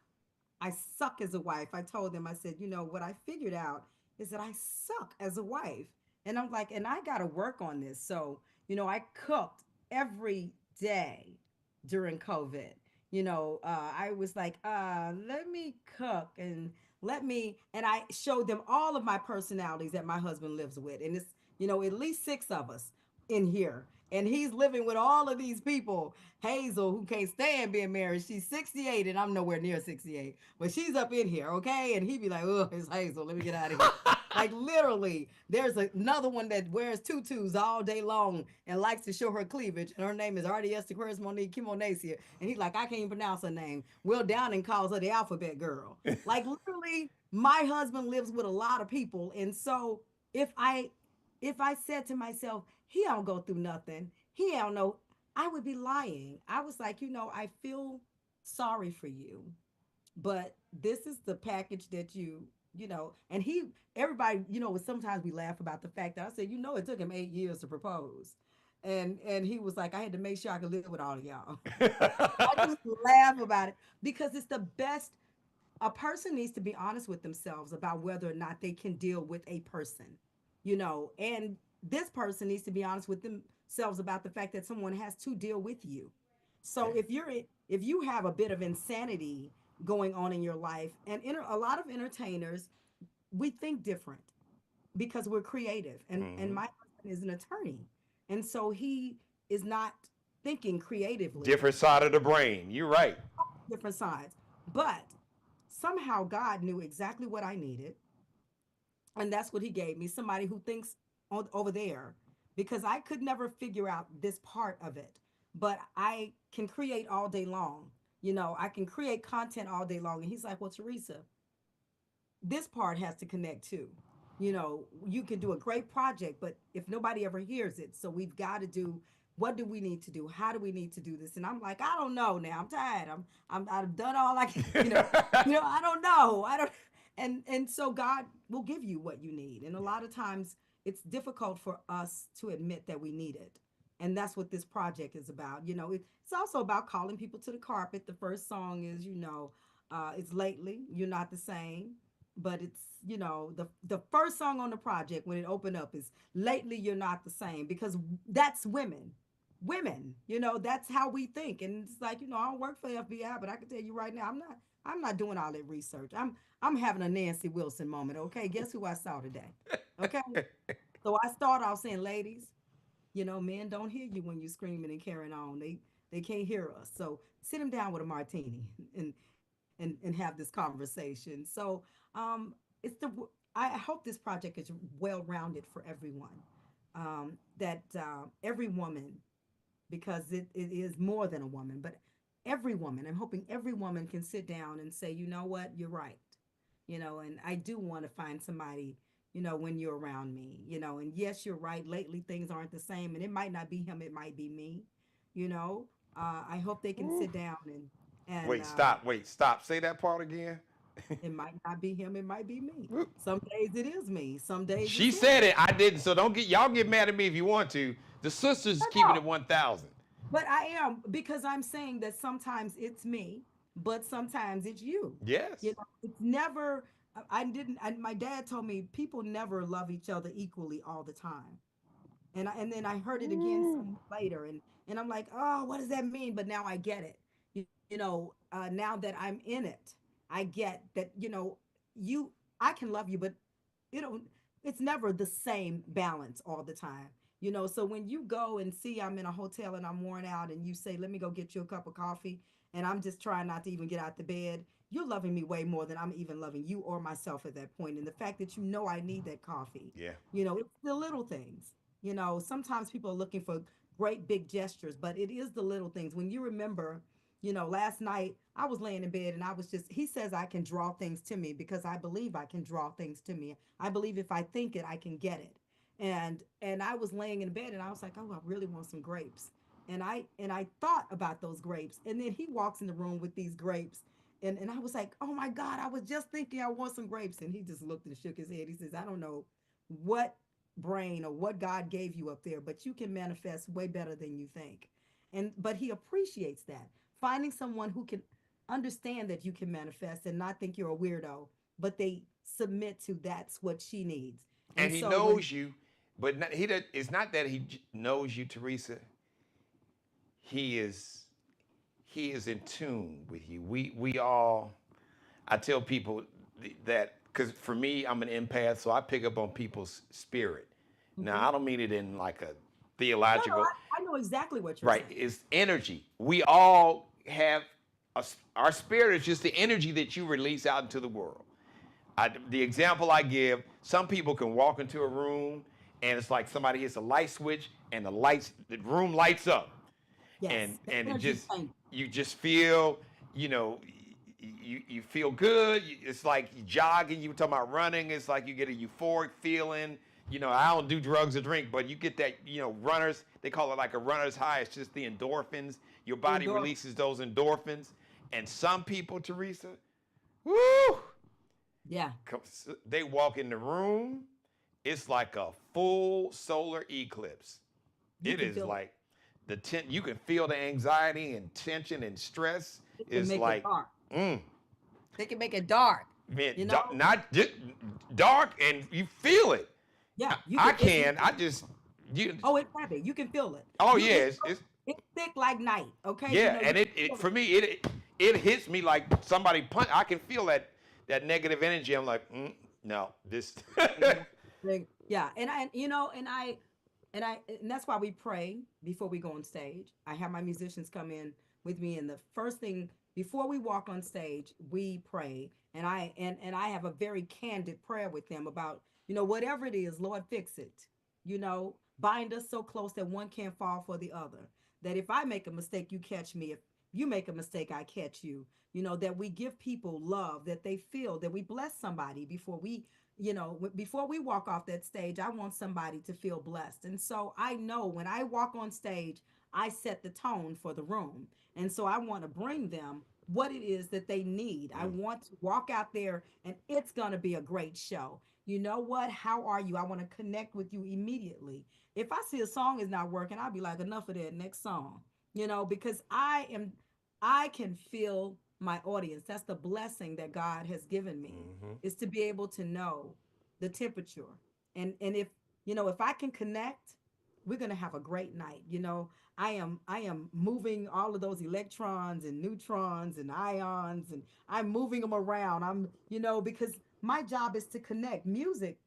I suck as a wife. I told them, I said, what I figured out is that I suck as a wife. And I'm like, and I got to work on this. So, I cooked every day during COVID. I was like, let me cook and and I showed them all of my personalities that my husband lives with. And it's, at least six of us in here. And he's living with all of these people. Hazel, who can't stand being married, she's 68 and I'm nowhere near 68, but she's up in here, okay? And he'd be like, oh, it's Hazel, let me get out of here. Like literally, there's another one that wears tutus all day long and likes to show her cleavage, and her name is Ardiesta Aquarius Monique Kimonacia. And he's like, I can't even pronounce her name. Will Downing calls her the alphabet girl. Like literally, my husband lives with a lot of people, and so if I if I said to myself, he don't go through nothing, he don't know, I would be lying. I was like, I feel sorry for you, but this is the package that and everybody, sometimes we laugh about the fact that I said, it took him 8 years to propose. And he was like, I had to make sure I could live with all of y'all. I just laugh about it because it's the best. A person needs to be honest with themselves about whether or not they can deal with a person, and this person needs to be honest with themselves about the fact that someone has to deal with you. So if you have a bit of insanity going on in your life, and a lot of entertainers, we think different because we're creative, and Hmm. my husband is an attorney, and so he is not thinking creatively, Different side of the brain. You're right. different sides. But somehow God knew exactly what I needed, and that's what he gave me, somebody who thinks over there, because I could never figure out this part of it. But I can create all day long. I can create content all day long. And he's like, well, Teresa, this part has to connect too. You can do a great project, but if nobody ever hears it, so we've got to do, what do we need to do? How do we need to do this? And I'm like, I don't know now. I'm tired. I've done all I can, I don't know. I don't, and so God will give you what you need. And a lot of times it's difficult for us to admit that we need it. And that's what this project is about. It's also about calling people to the carpet. The first song is, it's Lately, You're Not the Same. But it's, the first song on the project when it opened up is Lately You're Not the Same, because that's women, that's how we think. And it's like, I don't work for the FBI, but I can tell you right now, I'm not doing all that research. I'm having a Nancy Wilson moment. Okay, guess who I saw today? Okay, so I start off saying, ladies, men don't hear you when you're screaming and carrying on. They can't hear us. So sit them down with a martini and have this conversation. So it's I hope this project is well rounded for everyone. That every woman, because it is more than a woman, but every woman. I'm hoping every woman can sit down and say, you know what, you're right. And I do want to find somebody, when you're around me, and yes, you're right. Lately, things aren't the same, and it might not be him, it might be me, you know. I hope they can sit down and Wait, stop. Wait, stop. Say that part again. it might not be him, it might be me. Some days it is me, some days She it's him. said it. I didn't. So don't get y'all get mad at me if you want to. The sisters is I keeping know. it 1,000. But I am, because I'm saying that sometimes it's me, but sometimes it's you. Yes. It's never. I didn't. My dad told me people never love each other equally all the time, and then I heard it again some later, and I'm like, oh, what does that mean? But now I get it. Now that I'm in it, I get that. You, I can love you, but it don't. It's never the same balance all the time. So when you go and see I'm in a hotel and I'm worn out, and you say, let me go get you a cup of coffee, and I'm just trying not to even get out the bed, you're loving me way more than I'm even loving you or myself at that point. And the fact that I need that coffee, Yeah. it's the little things. Sometimes people are looking for great big gestures, but it is the little things. When you remember, last night I was laying in bed and I was just, he says I can draw things to me because I believe I can draw things to me. I believe if I think it, I can get it. And I was laying in bed and I was like, oh, I really want some grapes. And I thought about those grapes. And then he walks in the room with these grapes. And I was like, oh my God, I was just thinking I want some grapes. And he just looked and shook his head. He says, I don't know what brain or what God gave you up there, but you can manifest way better than you think. But he appreciates that. Finding someone who can understand that you can manifest and not think you're a weirdo, but they submit to that's what she needs. And And he so when knows you, but it's not that he knows you, Teresa. He is he is in tune with you. We all, I tell people that because for me, I'm an empath, so I pick up on people's spirit. Now, Mhm. I don't mean it in like a No, no, theological, I know exactly what you're right? saying. It's energy. We all have our spirit is just the energy that you release out into the world. The example I give, some people can walk into a room and it's like somebody hits a light switch and the room lights up, and Yes, the it energy just change. you just feel, you know, you feel good. It's like you jogging. You were talking about running. It's like you get a euphoric feeling. I don't do drugs or drink, but you get that, runners, they call it like a runner's high. It's just the endorphins. Your The body endorphin. releases those endorphins. And some people, Teresa, woo, Yeah, they walk in the room, it's like a full solar eclipse. you It can is feel it. like you can feel the anxiety and tension and stress. It can It's make it like, dark. mm, They can make it dark. man, You know? not just dark, and you feel it. I, Yeah, you I can. can. I just you. Oh, it's heavy. You can feel it. Oh You yeah, it it's it's thick like night. Okay, yeah, you and can it feel for me it hits me like somebody punch. I can feel that negative energy. I'm like, no, this. it. Yeah, and that's why we pray before we go on stage. I have my musicians come in with me, and the first thing before we walk on stage, we pray, and I have a very candid prayer with them about whatever it is, Lord, fix it. Bind us so close that one can't fall for the other. That if I make a mistake, you catch me. If you make a mistake, I catch you. That we give people love, that they feel that we bless somebody before we walk off that stage. I want somebody to feel blessed. And so I know when I walk on stage, I set the tone for the room. And so I want to bring them what it is that they need. I want to walk out there and it's going to be a great show. You know what? How are you? I want to connect with you immediately. If I see a song is not working, I'll be like, enough of that, next song. Because I can feel my audience. That's the blessing that God has given me, Mhm. is to be able to know the temperature. And if I can connect, we're going to have a great night. I am moving all of those electrons and neutrons and ions, and I'm moving them around. Because my job is to connect. Music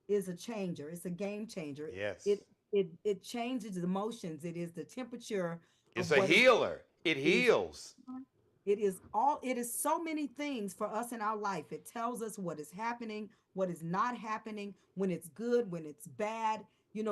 is a changer. It's a game changer. Yes, It changes the emotions. It is the temperature of it's a what is. healer. It It is. heals. It is so many things for us in our life. It tells us what is happening, what is not happening, when it's good, when it's bad.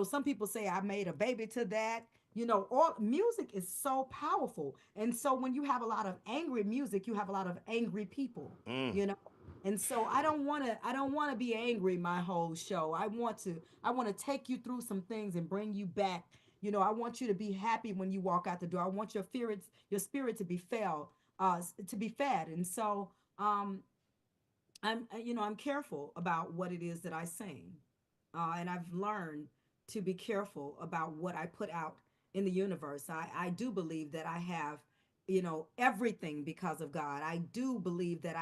Some people say I made a baby to that. All music is so powerful. And so when you have a lot of angry music, you have a lot of angry people, Mm. you know. And so I don't want to be angry my whole show. I want to take you through some things and bring you back. I want you to be happy when you walk out the door. I want your spirit to be fed. And so I'm careful about what it is that I sing, and I've learned to be careful about what I put out in the universe. I do believe that I have, everything because of God. I do believe that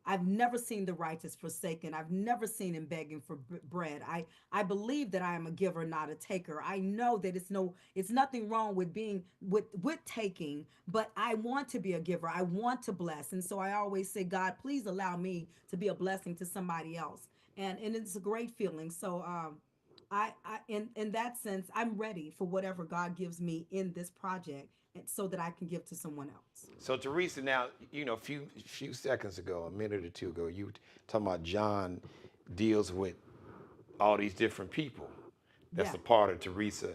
I've never seen the righteous forsaken. I've never seen him begging for bread. I believe that I am a giver, not a taker. I know that it's nothing wrong with being with taking, but I want to be a giver. I want to bless. And so I always say, God, please allow me to be a blessing to somebody else. And it's a great feeling. So in that sense, I'm ready for whatever God gives me in this project, and so that I can give to someone else. So Teresa, now a few seconds ago, a minute or two ago, you were talking about John deals with all these different people. That's Yeah. a part of Teresa.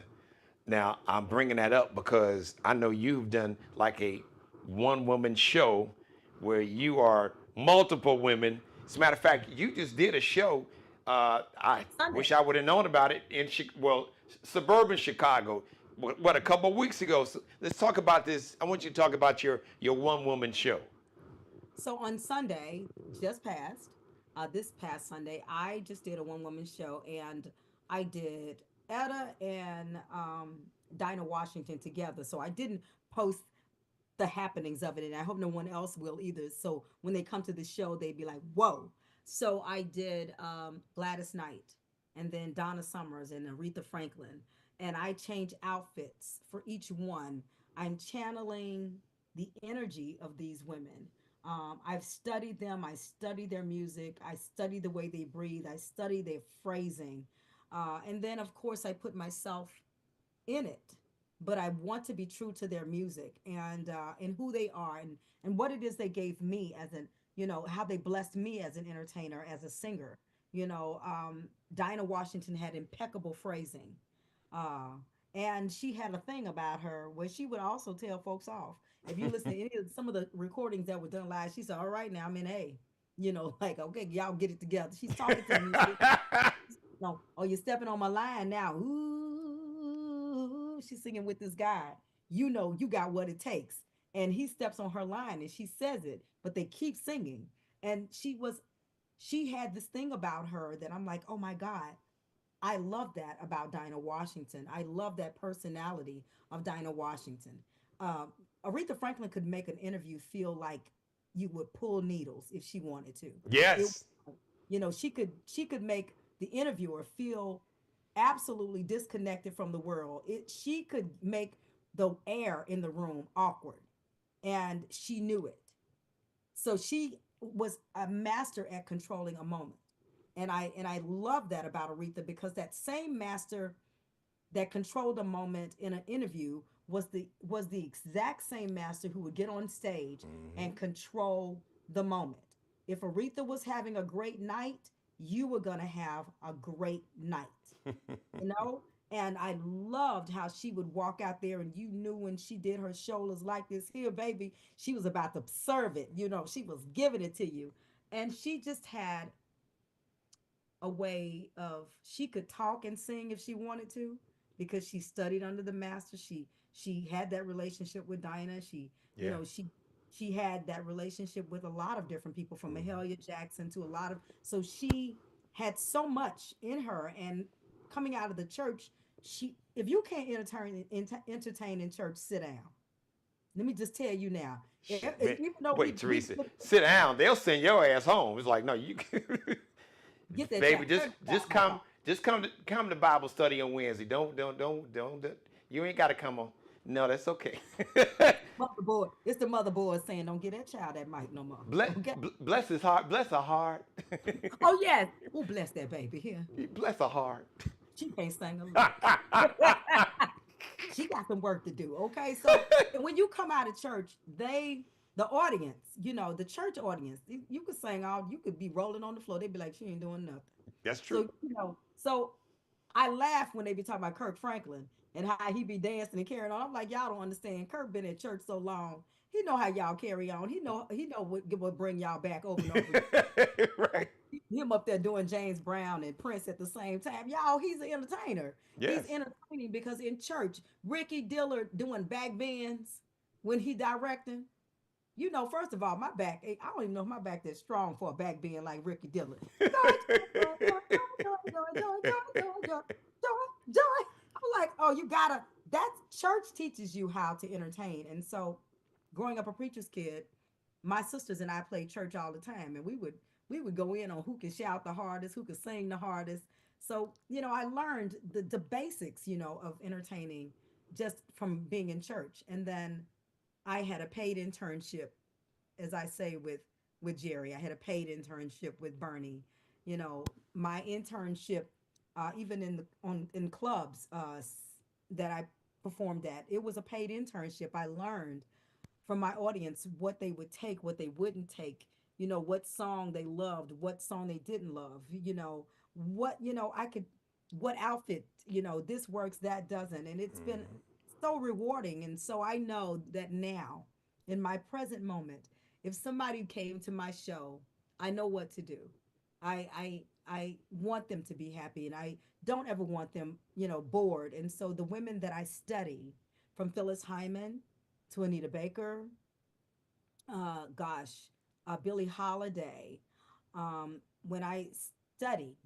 Now, I'm bringing that up because I know you've done like a one woman show where you are multiple women. As a matter of fact, you just did a show. I wish Sunday. I would have known about it in suburban Chicago. What, a couple of weeks ago. So let's talk about this. I want you to talk about your one woman show. So on Sunday, just past, this past Sunday, I just did a one woman show, and I did Etta and Dinah Washington together. So I didn't post the happenings of it, and I hope no one else will either. So when they come to the show, they'd be like, "Whoa!" So I did Gladys Knight, and then Donna Summers and Aretha Franklin, and I change outfits for each one. I'm channeling the energy of these women. I've studied them. I study their music. I study the way they breathe. I study their phrasing, and then of course I put myself in it, but I want to be true to their music and who they are and what it is they gave me as an how they blessed me as an entertainer, as a singer. Dinah Washington had impeccable phrasing, uh, and she had a thing about her where she would also tell folks off. If you listen to any of some of the recordings that were done live, she said, "All right, now I'm in A." Like, okay, y'all get it together. She's talking to the music. No, oh, you're stepping on my line now. Ooh, she's singing with this guy. You got what it takes. And he steps on her line and she says it, but they keep singing. And she had this thing about her that I'm like, oh my God, I love that about Dinah Washington. I love that personality of Dinah Washington. Um, Aretha Franklin could make an interview feel like you would pull needles if she wanted to. It, Yes. she could make the interviewer feel absolutely disconnected from the world. She could make the air in the room awkward, and she knew it. So she was a master at controlling a moment, and I love that about Aretha because that same master that controlled a moment in an interview was the exact same master who would get on stage and control the moment. If Aretha was having a great night, you were going to have a great night, you know? And I loved how she would walk out there and you knew when she did her shoulders like this here, baby, she was about to serve it. She was giving it to you. And she just had a way of she could talk and sing if she wanted to because she studied under the master. She had that relationship with Dinah. Yeah. She had that relationship with a lot of different people from Mahalia Jackson to a lot of so she had so much in her and coming out of the church, she if you can't entertain in church, sit down. Let me just tell you now. Man, Even though wait, we Teresa, sit down. They'll send your ass home. It's like, no, you, get that baby, church just back come, come to Bible study on Wednesday. Don't. You ain't got to come on. No, that's okay. motherboard. It's the motherboard saying, "Don't get that child that mic no more." bless, Okay. bless his heart. Bless her heart. Oh yes. Oh bless that baby here. Bless her heart. She can't sing a lick. She got some work to do. Okay. So when you come out of church, the audience, the church audience, you could sing all, you could be rolling on the floor. They'd be like, she ain't doing nothing. That's true. So I laugh when they be talking about Kirk Franklin and how he be dancing and carrying on. I'm like, y'all don't understand. Kirk been at church so long. He know how y'all carry on. He know what bring y'all back over and over. Right. Him up there doing James Brown and Prince at the same time. Y'all, he's an entertainer. He's Yes. entertaining because in church, Ricky Dillard doing back bends when he directing. First of all, my back, I don't even know if my back that's strong for a back bend like Ricky Dillard. Joy, joy. I'm like, oh, you gotta, that church teaches you how to entertain. And so growing up a preacher's kid, my sisters and I played church all the time, and we would go in on who can shout the hardest, who can sing the hardest. So, I learned the basics, of entertaining just from being in church. And then I had a paid internship, as I say with Jerry. I had a paid internship with Bernie. My internship, even in clubs that I performed at, it was a paid internship. I learned from my audience what they would take, what they wouldn't take. What song they loved, what song they didn't love. What I could. what outfit, this works, that doesn't. And it's been Mhm. so rewarding. And so I know that now, in my present moment, if somebody came to my show, I know what to do. I want them to be happy, and I don't ever want them, bored. And so the women that I study, from Phyllis Hyman to Anita Baker, gosh, Billie Holiday, when I study,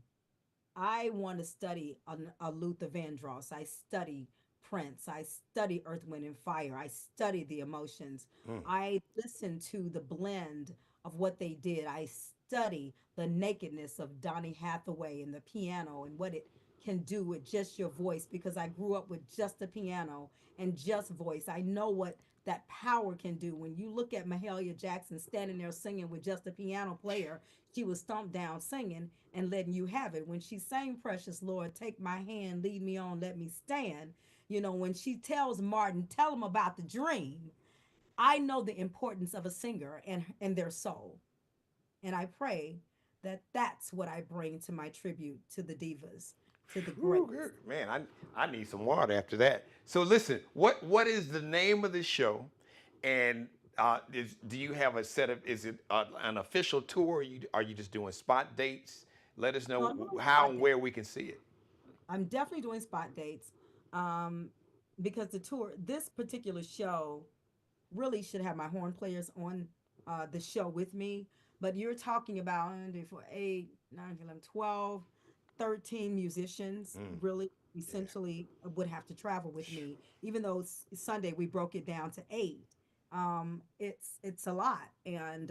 I want to study a Luther Vandross. I study Prince. I study Earth, Wind, and Fire. I study the emotions. Mm. I listen to the blend of what they did. I study the nakedness of Donny Hathaway and the piano and what it can do with just your voice, because I grew up with just a piano and just voice. I know what that power can do. When you look at Mahalia Jackson standing there singing with just a piano player, she was stomped down singing and letting you have it. When she sang Precious Lord, take my hand, lead me on, let me stand, when she tells Martin, tell him about the dream, I know the importance of a singer and their soul. And I pray that that's what I bring to my tribute to the divas, to the Ooh, greats. good. Man, I need some water after that. So listen, what is the name of the show, and do you have a set of, is it an official tour? Or are you just doing spot dates? Let us So know I'm doing how spot and dates. where we can see it. I'm definitely doing spot dates, um, because the tour, this particular show, really should have my horn players on the show with me. But you're talking about 8, 9, 11, 12, 13 musicians Mm, really yeah. essentially would have to travel with me. Even though Sunday we broke it down to 8. It's a lot, and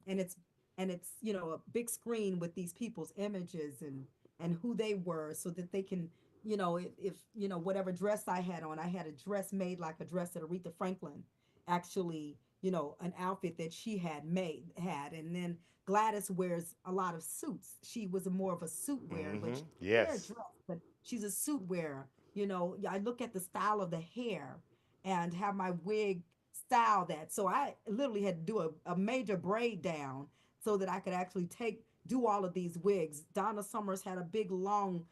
it's a big screen with these people's images and who they were, so that they can, if whatever dress I had on, I had a dress made like a dress that Aretha Franklin actually, an outfit that she had. And then Gladys wears a lot of suits. She was more of a suit wearer, but Mm-hmm. she wear a Yes. dress, but she's a suit wearer. I look at the style of the hair and have my wig style that. So I literally had to do a major braid down so that I could actually do all of these wigs. Donna Summers had a big long,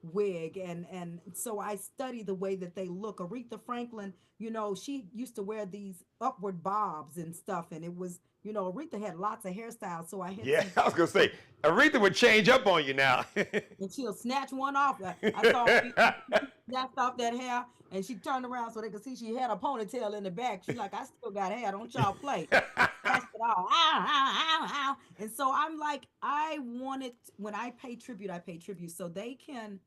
wig, and so I study the way that they look. Aretha Franklin, she used to wear these upward bobs and stuff, and it was, Aretha had lots of hairstyles, so I had Yeah, some, I was gonna say Aretha would change up on you now. and she'll snatch one off. I saw her, she snatched off that hair, and she turned around so they could see she had a ponytail in the back. She like, I still got hair, don't y'all play. Snatched it all. Ow, ow, ow, ow. And so I'm like, I wanted, when I pay tribute. So they can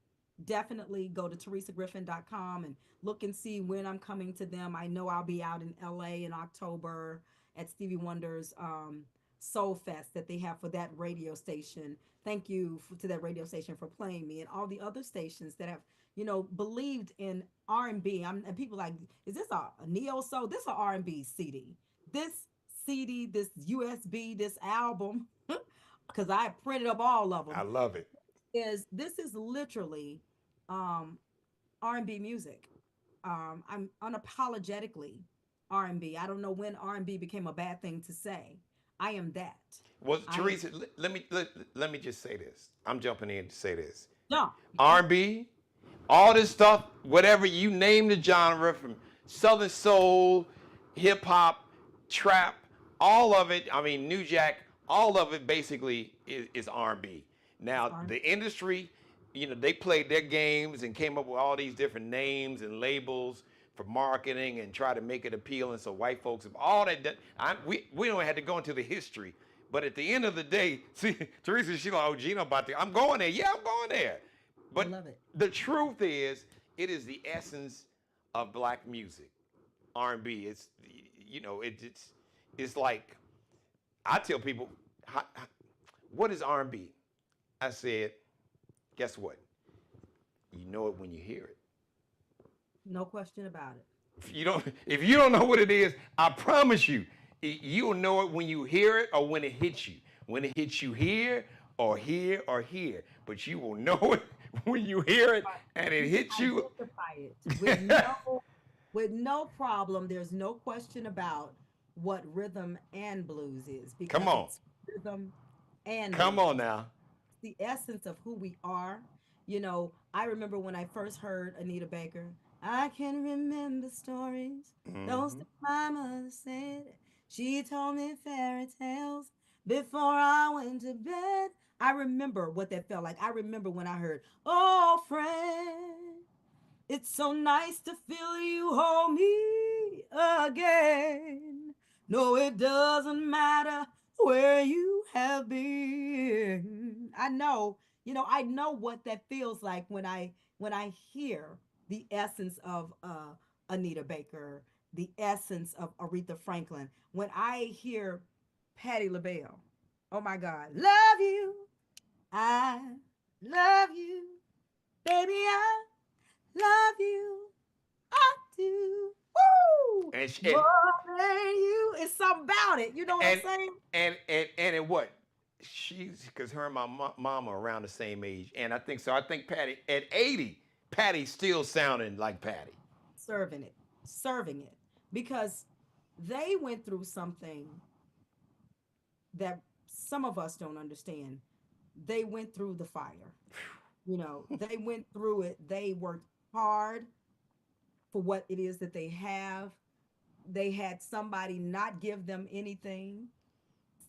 definitely go to terisagriffin.com and look and see when I'm coming to them. I know I'll be out in LA in October at Stevie Wonder's Soul Fest that they have for that radio station. Thank you to that radio station for playing me, and all the other stations that have, believed in R&B. And people like, is this a neo soul? This a R&B CD. This CD, this USB, this album, because I printed up all of I them. love it. This is literally um, R&B music. I'm unapologetically R&B. I don't know when R&B became a bad thing to say. I am that. Well, I am Teresa, let me just say this. I'm jumping in to say this. jump. R&B, all this stuff, whatever you name the genre, from Southern soul, hip hop, trap, all of it. I mean, New Jack, all of it basically is R&B. It's Now, R&B. the industry, they played their games and came up with all these different names and labels for marketing and try to make it appealing. So white folks, all we don't have to go into the history. But at the end of the day, see, Teresa, she's like, oh, Geno about to, I'm going there. Yeah, I'm going there. I But love it. the truth is, it is the essence of black music, R&B. It's like, I tell people, what is R&B? I said, guess what? You know it when you hear it. No question about it. If you don't know what it is, I promise you, you'll know it when you hear it or when it hits you. When it hits you here or here or here, but you will know it when you hear it But and it you can hits you. identify it with no problem. There's no question about what rhythm and blues is, Come because on, it's rhythm and come blues. on now. The essence of who we are. I remember when I first heard Anita Baker. I can remember stories, those Hmm. that my mother said. She told me fairy tales before I went to bed. I remember what that felt like. I remember when I heard, "Oh, friend, it's so nice to feel you hold me again. No, it doesn't matter where you have been." I know what that feels like when I hear the essence of Anita Baker, the essence of Aretha Franklin. When I hear Patti LaBelle, oh my God, love you, I love you, baby, I love you. I do. Woo! And sh- More than you. It's something about it. You know what I'm and saying? and it what? She's because her and my mom are around the same age, and I think so. I think Patty at 80, Patty's still sounding like Patty. Serving it. Serving it. Because they went through something that some of us don't understand. They went through the fire. They went through it. They worked hard for what it is that they have. They had somebody not give them anything,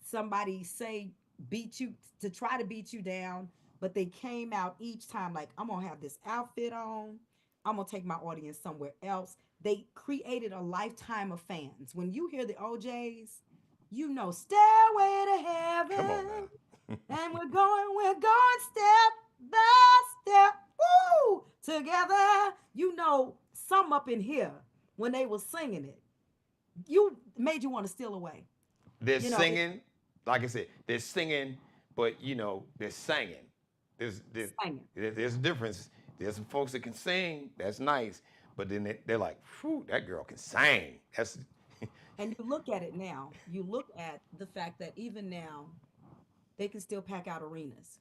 somebody say beat you to try to beat you down, but they came out each time like, I'm gonna have this outfit on, I'm gonna take my audience somewhere else. They created a lifetime of fans. When you hear the OJs, Stairway to Come on Heaven, now. and we're going step by step, woo, together. Some up in here when they were singing it, you made you want to steal away. They're It's singing, like I said, they're singing, but they're singing. There's there's singing. there's a difference. There's some folks that can sing, that's nice, but then they're like, "Phew, that girl can sing." That's And you look at it now, you look at the fact that even now they can still pack out arenas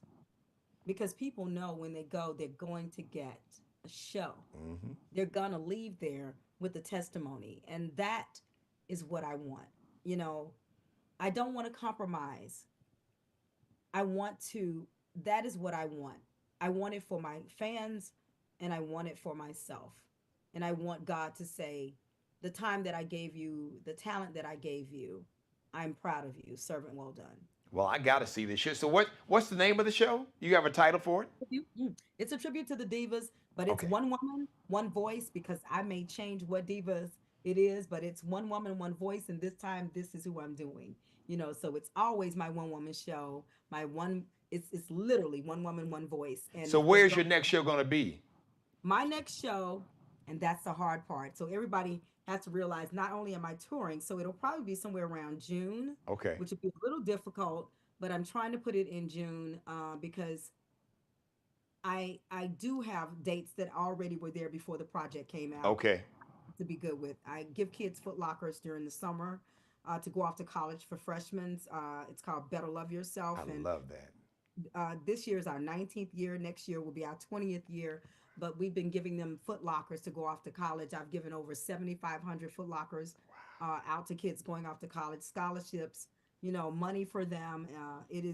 because people know when they go, they're going to get a show. hmm. They're going to leave there with a testimony. And that is what I want. You know, I don't want to compromise. I want to, that is what I want. I want it for my fans and I want it for myself. And I want God to say, the time that I gave you, the talent that I gave you, I'm proud of you. Servant well done. Well, I gotta see this shit. So what's the name of the show? You have a title for it? It's a tribute to the divas, but it's Okay. one woman, one voice, because I may change what divas it is, but it's one woman, one voice, and this time this is who I'm doing. So it's always my one woman show. My one it's literally one woman, one voice. And So it where's goes your next show gonna be? my next show, and that's the hard part. So everybody has to realize not only am I touring, so it'll probably be somewhere around June, Okay. which would be a little difficult, but I'm trying to put it in June because I do have dates that already were there before the project came out Okay. to be good with. I give kids foot lockers during the summer to go off to college for freshmen. It's called Better Love I Yourself, and love that. this year is our 19th year. Next year will be our 20th year. But we've been giving them foot lockers to go off to college. I've given over 7,500 foot lockers out to kids going off to college, scholarships, money for them. It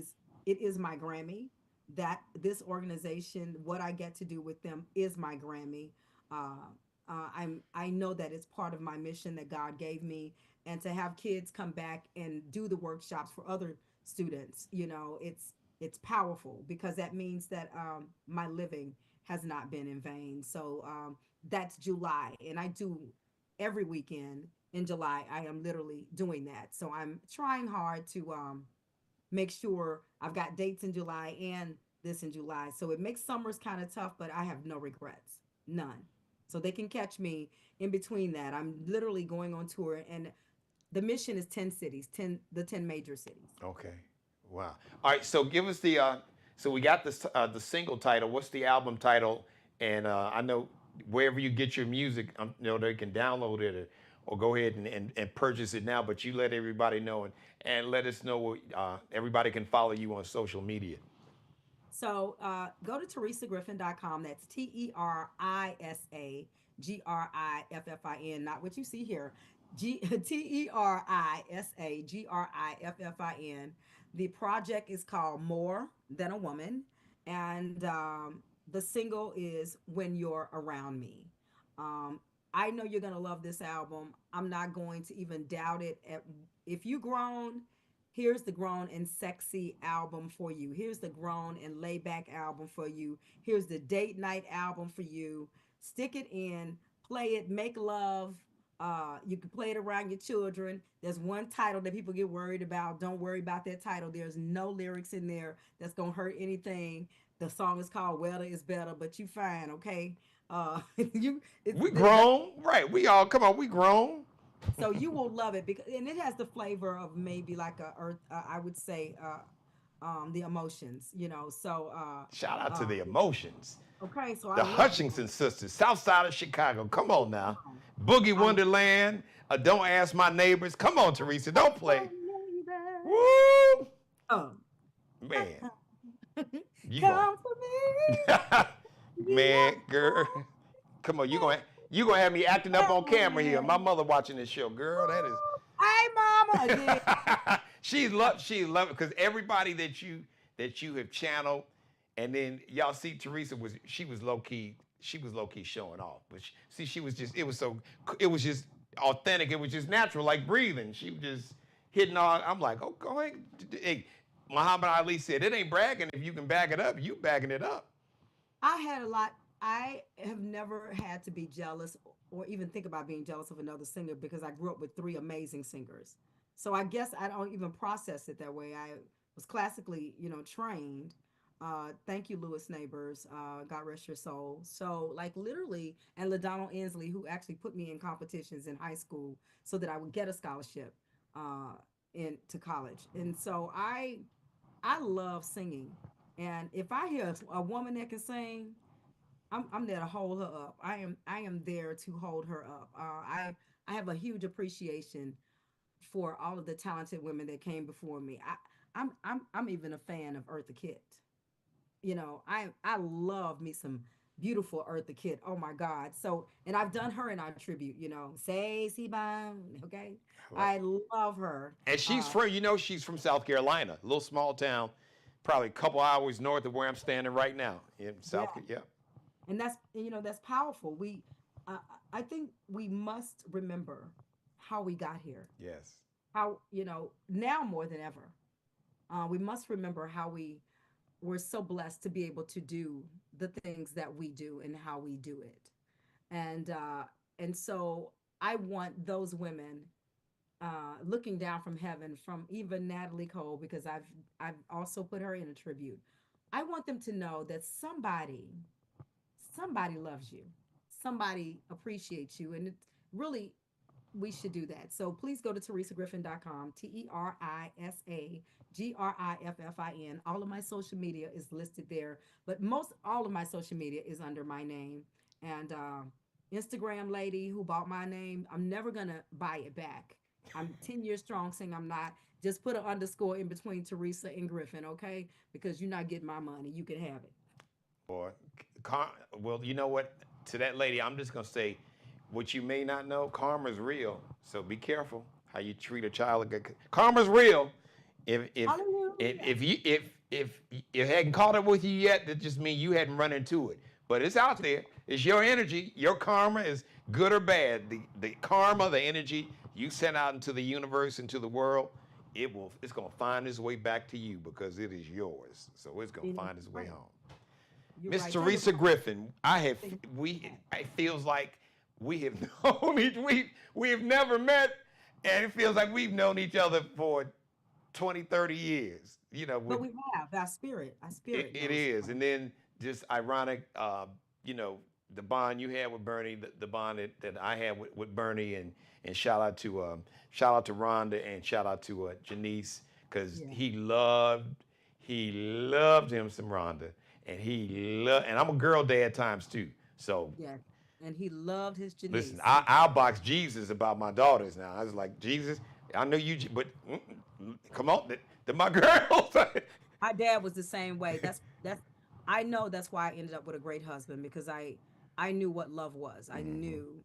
is my Grammy. That this organization, what I get to do with them, is my Grammy. Uh, I know that it's part of my mission that God gave me, and to have kids come back and do the workshops for other students, it's powerful because that means that my living has not been in vain. So that's July, and I do every weekend in July. I am literally doing that. So I'm trying hard to make sure I've got dates in July and this in July. So it makes summers kind of tough, but I have no regrets, none. So they can catch me in between that. I'm literally going on tour, and the mission is 10 cities, 10 major cities. Okay. Wow. All right. So give us the. So we got this the single title. What's the album title? And I know wherever you get your music, they can download it or go ahead and purchase it now. But you let everybody know and let us know what everybody can follow you on social media. So go to terisagriffin.com. That's TERISAGRIFFIN, not what you see here. TERISAGRIFFIN. The project is called More Than a Woman. And The single is When You're Around Me. Um, I know you're gonna love this album. I'm not going to even doubt it. If you grown, here's the grown and sexy album for you. Here's the grown and layback album for you. Here's the date night album for you. Stick it in, play it, make love. You can play it around your children. There's one title that people get worried about. Don't worry about that title. There's no lyrics in there that's gonna hurt anything. The song is called "Weather Is Better," but you fine, okay? You it's We that, grown, right? We all come on. We grown. so you will love it because and it has the flavor of maybe like a earth. I would say the emotions, So Shout out to uh, the emotions. okay, so I The love that. Hutchinson sisters, South Side of Chicago. Come on Come now. on. Boogie I Wonderland. Don't ask my neighbors. Come on, Teresa. Don't play. love Woo! Oh, Man. You going come for me. man, girl. Come on, you gonna have me acting up on camera here. My mother watching this show, girl. That is Hey, mama, again. she loved because everybody that you have channeled, and then y'all see Teresa was low key showing off, but she was just it was just authentic, it was just natural like breathing. She was just hitting all. I'm like, oh, go ahead. Hey, Muhammad Ali said it ain't bragging if you can back it up. You backing it up. I had a lot. I have never had to be jealous or even think about being jealous of another singer because I grew up with three amazing singers. So I guess I don't even process it that way. I was classically, trained. Thank you, Lewis Neighbors. God rest your soul. So, like, literally, and LaDonald Inslee, who actually put me in competitions in high school so that I would get a scholarship uh, into college. And so I love singing. And if I hear a woman that can sing, I'm there to hold her up. I am there to hold her up. I have a huge appreciation for all of the talented women that came before me. I'm even a fan of Eartha Kitt. I love me some beautiful Eartha Kitt. Oh my God. So and I've done her in our tribute. Say Bound. Okay, I love her. And she's Uh, from, she's from South Carolina, a little small town, probably a couple hours north of where I'm standing right now in yeah, South. Yeah. and that's powerful. Uh, I think we must remember how we got here. Yes. How now more than ever, we must remember how we're so blessed to be able to do the things that we do and how we do it. And so I want those women looking down from heaven, from even Natalie Cole, because I've also put her in a tribute. I want them to know that somebody loves you, somebody appreciates you, and it's really we should do that. So please go to terisagriffin.com, Terisagriffin. All of my social media is listed there, but most all of my social media is under my name. And Instagram lady who bought my name, I'm never gonna buy it back. I'm 10 years strong saying I'm not. Just put an underscore in between Teresa and Griffin, okay? Because you're not getting my money. You can have it. Boy, well, you know what? To that lady, I'm just gonna say, what you may not know, karma's real. So be careful how you treat a child. Karma's real. If if if Hallelujah. if you if it hadn't caught up with you yet, that just means you hadn't run into it. But it's out there. It's your energy. Your karma is good or bad. The karma, the energy you send out into the universe, into the world, it's gonna find its way back to you because it is yours. So it's gonna You know, find its way right. home. You're Miss right. Tell your Teresa mom Griffin, thing. it feels like we have known we have never met, and it feels like we've known each other for 20, 30 years. But we have our spirit it knows. is. And then just ironic, the bond you had with Bernie, the bond that I had with Bernie, and shout out to Rhonda, and shout out to Janice, because Yeah, he loved him some Rhonda, and I'm a girl dad times two. So yeah. And he loved his listen, Janice. I'll box Jesus about my daughters now. I was like, Jesus, I know you, but come on, they're my girls. My dad was the same way. That's I know that's why I ended up with a great husband because I knew what love was. I Hmm. knew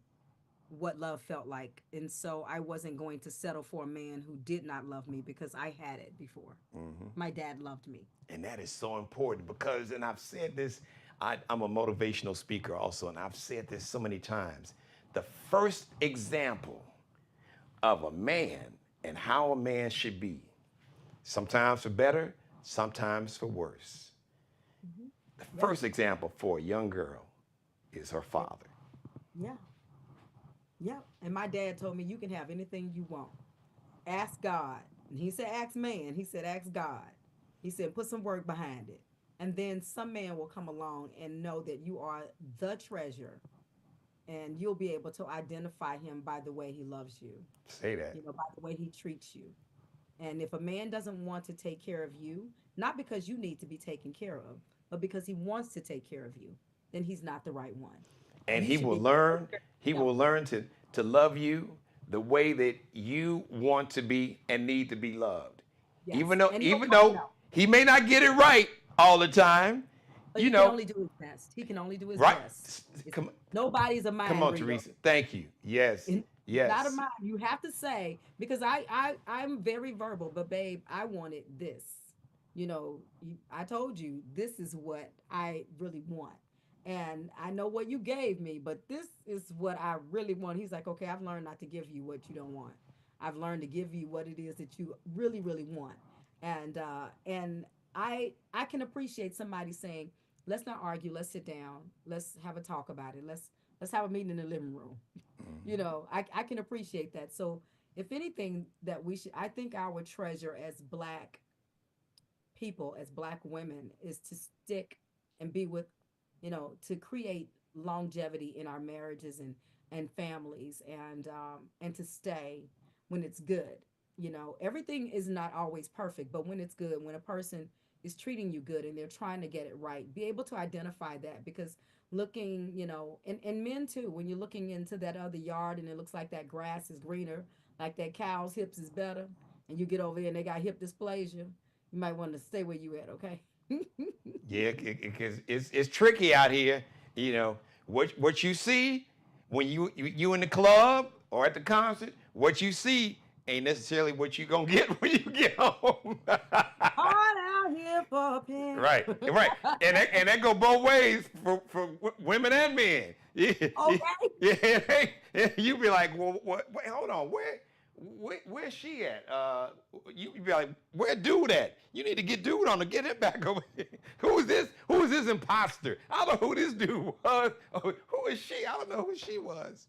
what love felt like. And so I wasn't going to settle for a man who did not love me because I had it before. Hmm. My dad loved me. And that is so important because, and I've said this, I'm a motivational speaker also, and I've said this so many times. The first example of a man and how a man should be, sometimes for better, sometimes for worse. The first example for a young girl is her father. Yeah. Yeah. And my dad told me you can have anything you want. Ask God. And he said, ask man. He said, ask God. He said, put some work behind it. And then some man will come along and know that you are the treasure. And you'll be able to identify him by the way he loves you, Say that. by the way he treats you. And if a man doesn't want to take care of you, not because you need to be taken care of, but because he wants to take care of you, then he's not the right one. And You he should will be learn, he yeah. will learn to love you the way that you want to be and need to be loved. Yes. Even though And even though he may not get it right all the time, but you he can know, only do his best. He can only do his right? best. Come, Nobody's a mind come on, reader. Teresa. Thank you. Yes. Not a Yes. mind. You have to say, because I'm very verbal, but babe, I wanted this. I told you this is what I really want. And I know what you gave me, but this is what I really want. He's like, okay, I've learned not to give you what you don't want. I've learned to give you what it is that you really, really want. And I can appreciate somebody saying, let's not argue, let's sit down, let's have a talk about it. Let's have a meeting in the living room. I can appreciate that. So if anything that I think our treasure as black people, as black women, is to stick and be with, to create longevity in our marriages and families, and to stay when it's good. Everything is not always perfect, but when it's good, when a person is treating you good and they're trying to get it right, be able to identify that. Because looking, and men too, when you're looking into that other yard and it looks like that grass is greener, like that cow's hips is better, and you get over there and they got hip dysplasia, you might want to stay where you at, okay? Yeah, because it's tricky out here. What you see when you in the club or at the concert, what you see ain't necessarily what you gonna get when you get home. Hard out here for a pin. Right, right, and that go both ways for women and men. Yeah, Okay. yeah. You be like, well, what? Wait, hold on, where's she at? You be like, where dude at? You need to get dude on to get him back over here. Who is this? Who is this imposter? I don't know who this dude was. Who is she? I don't know who she was.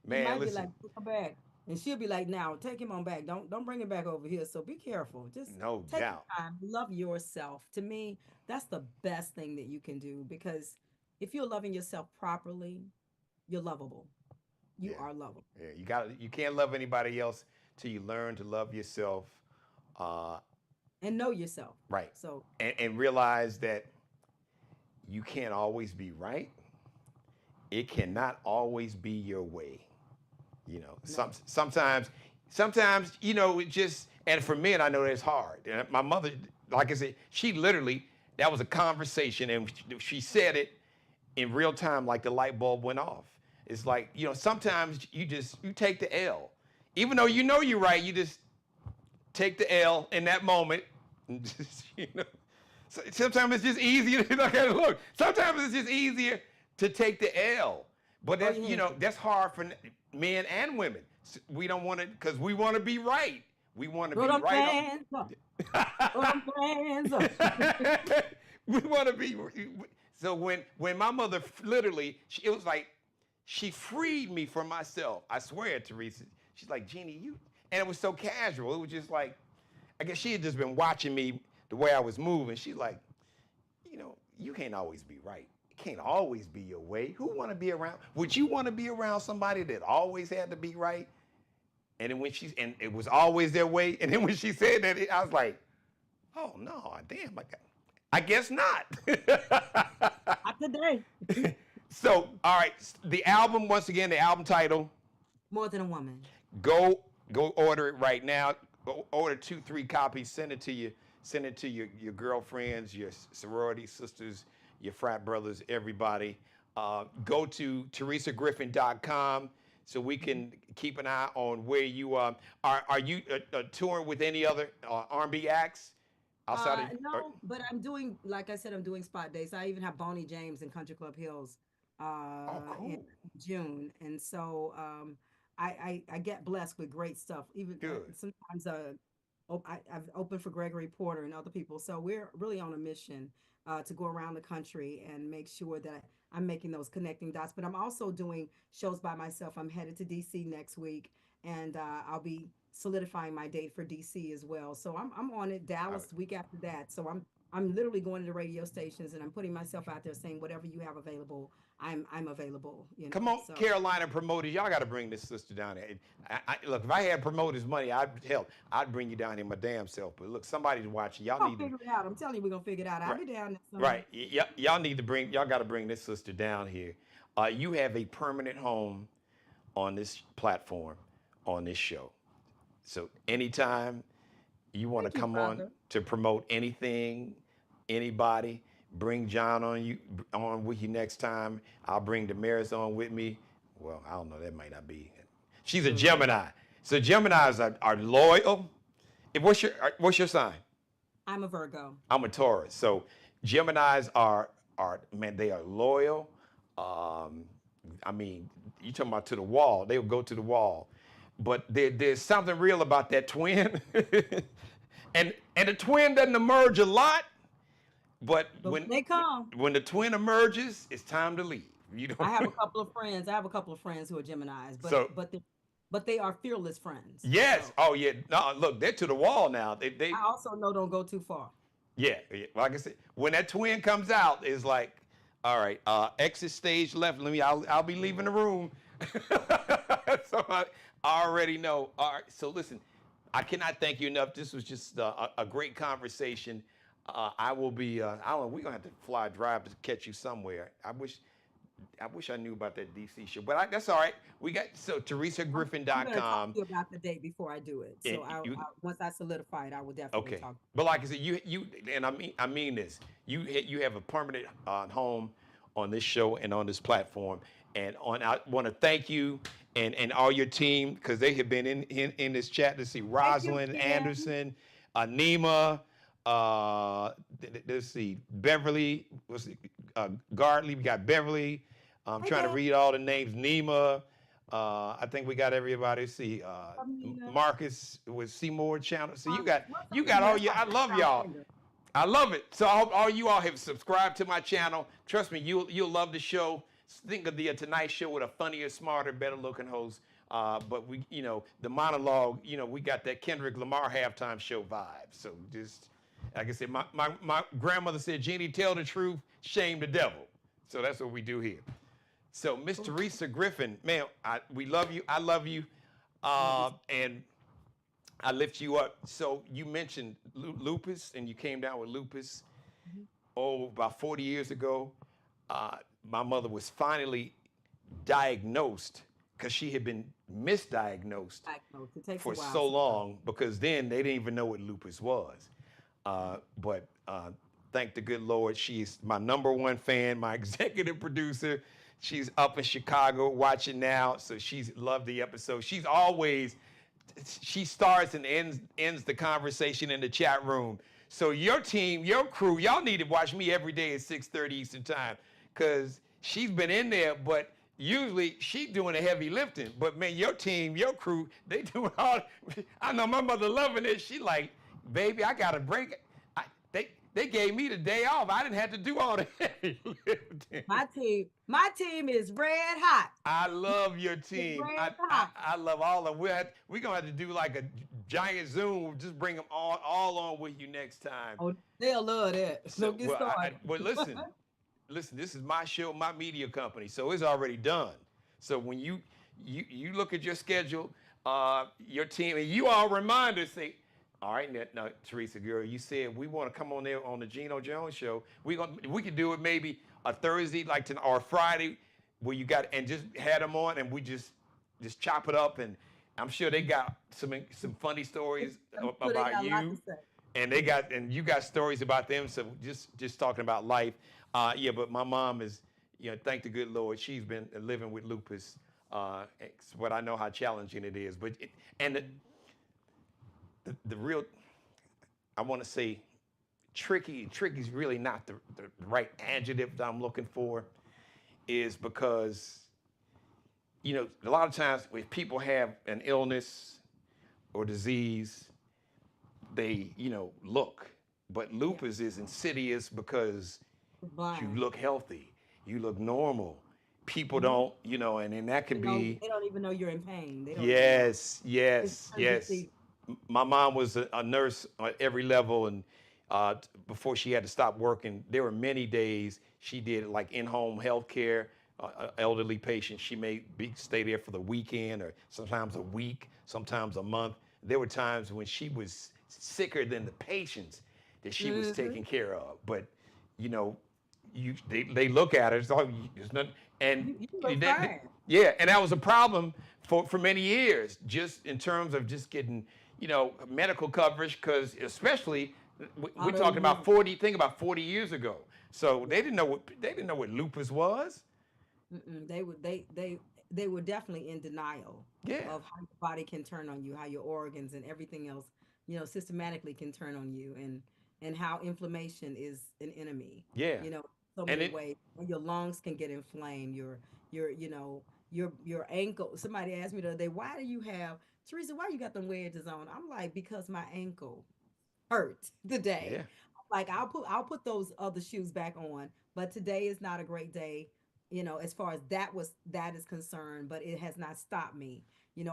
Man, might listen. be like, "Put her back," and she'll be like, "Now take him on back. Don't bring him back over here." So be careful. Just No take your doubt. time. Love yourself. To me, that's the best thing that you can do, because if you're loving yourself properly, you're lovable. You Yeah. are lovable. Yeah, you can't love anybody else till you learn to love yourself. And know yourself. Right. So And realize that you can't always be right. It cannot always be your way. no. Sometimes, it just, and for men, I know that's hard. And my mother, like I said, she literally, that was a conversation, and she said it in real time, like the light bulb went off. It's like, sometimes you take the L. Even though you're right, you just take the L in that moment. And just, sometimes it's just easier. Look, sometimes it's just easier to take the L. But that's, that's hard for men and women. We don't want to, because we want to be right. We want to be right. We want to be. So when my mother literally, it was like, she freed me from myself. I swear, Teresa. She's like, Jeannie, and it was so casual. It was just like, I guess she had just been watching me the way I was moving. She's like, you can't always be right. It can't always be your way. Who want to be around? Would you want to be around somebody that always had to be right? And then and it was always their way. And then when she said that, I was like, oh no, damn, I guess not. Not today. So, all right, the album, once again, the album title. More Than a Woman. Go order it right now. Go order 2-3 copies. Send it to your girlfriends, your sorority sisters, your frat brothers, everybody. Go to terisagriffin.com so we can keep an eye on where you are. Are you touring with any other R&B acts? outside of? No, but I'm doing, like I said, I'm doing spot days. I even have Bonnie James in Country Club Hills Oh, in cool. June, and so I get blessed with great stuff. Even Good. sometimes I've opened for Gregory Porter and other people. So we're really on a mission to go around the country and make sure that I'm making those connecting dots. But I'm also doing shows by myself. I'm headed to DC next week, and I'll be solidifying my date for DC as well. So I'm on it. I, Dallas the week after that. So I'm literally going to the radio stations and I'm putting myself out there saying whatever you have available, I'm available. Come on, So Carolina promoters, y'all got to bring this sister down here. Look, if I had promoters' money, I'd bring you down here my damn self. But look, somebody's watching. Y'all we're need gonna to, figure it out. I'm telling you, we're gonna figure it out. I'll right, be down there soon. right. Y'all need to bring. Y'all got to bring this sister down here. You have a permanent home on this platform, on this show. So anytime you want to Thank you, come on Father. to promote anything, anybody, bring John on with you next time. I'll bring Damaris on with me. Well, I don't know. That might not be. She's a Gemini. So Geminis are loyal. What's your sign? I'm a Virgo. I'm a Taurus. So Geminis are man, they are loyal. Um, I mean, you talking about to the wall? They'll go to the wall. But there's something real about that twin, and the twin doesn't emerge a lot. But But when they come, when the twin emerges, it's time to leave. You I don't. have a couple of friends. I have a couple of friends who are Geminis, So but they are fearless friends. yes, So oh yeah. No, look, they're to the wall now. They I also know don't go too far. yeah, yeah. Like I said, when that twin comes out, it's like, all right, exit stage left. I'll be leaving the room. So I already know. All right. So listen, I cannot thank you enough. This was just a great conversation. I will be. I don't know. We're gonna have to fly drive to catch you somewhere. I wish I knew about that DC show, but that's all right. We got so I'm going to talk TerisaGriffin.com. to you about the date before I do it. And So you once I solidify it, I will definitely okay? talk. But like I said, you and I mean this. You have a permanent home on this show and on this platform. And I want to thank you and all your team because they have been in this chat to see Thank you, Rosalind Ken. Anderson, Nima, let's see, Beverly, Gardley. We got Beverly. I'm Hey, trying to Dad. read all the names. Nima. I think we got everybody. See, Amina. Marcus with Seymour Channel. So What's you up, got all Amina? your. I Stop love down y'all. finger. I love it. So I hope all you all have subscribed to my channel. Trust me, you'll love the show. Think of the Tonight Show with a funnier, smarter, better looking host. But the monologue, we got that Kendrick Lamar halftime show vibe. So just like I said, my grandmother said, Jeannie, tell the truth, shame the devil. So that's what we do here. So Miss Terisa Griffin, man, we love you. I love you. And I lift you up. So you mentioned lupus, and you came down with lupus. Mhm. Oh, about 40 years ago. My mother was finally diagnosed because she had been misdiagnosed Diagnosed. It takes a for while so sometimes. long because then they didn't even know what lupus was. But thank the good Lord, she's my number one fan, my executive producer. She's up in Chicago watching now, so she's loved the episode. She starts and ends the conversation in the chat room. So your team, your crew, y'all need to watch me every day at 6:30 Eastern Time, because she's been in there, but usually she doing the heavy lifting. But man, your team, your crew, they doing all. I know my mother loving it. She like, baby, I got a break. They gave me the day off. I didn't have to do all the heavy lifting. My team is red hot. I love your It's team. red I, I, hot. I love all of them. We're going to have to do like a giant Zoom. Just bring them all on with you next time. Oh, they'll love that. So get started. Well, listen, this is my show, my media company, so it's already done. So when you look at your schedule, your team, and you all remind us, say, all right, now, Teresa, girl, you said we want to come on there on the Geno Jones show. We could do it maybe a Thursday, or Friday, where you got and just had them on, and we just chop it up, and I'm sure they got some funny stories I'm sure they about got a lot to you, say. and you got stories about them. So just talking about life, yeah. But my mom is, thank the good Lord, she's been living with lupus. It's what I know how challenging it is, but the real, I want to say, tricky is really not the right adjective that I'm looking for, is because, a lot of times when people have an illness or disease, they, look. But lupus is insidious because you Blind. look healthy, you look normal. People don't, and then that can be. They don't even know you're in pain. They don't even know. Yes, It's yes, yes. urgency. My mom was a nurse at every level, and before she had to stop working, there were many days she did like in-home health care, elderly patients. She may stay there for the weekend or sometimes a week, sometimes a month. There were times when she was sicker than the patients that she was taking care of. But, they look at her, it's all, there's nothing, and You look fine. yeah, and that was a problem for many years, just in terms of just getting, medical coverage, because especially we're talking about 40. Think about 40 years ago. So they didn't know what lupus was. They were definitely in denial Yeah. of how your body can turn on you, how your organs and everything else, systematically can turn on you, and how inflammation is an enemy. Yeah. So And many ways. And your lungs can get inflamed. Your ankle. Somebody asked me the other day, why do you have Teresa? Why you got them wedges on? I'm like, because my ankle hurt today. Yeah. Like I'll put those other shoes back on, but today is not a great day, as far as that is concerned, but it has not stopped me.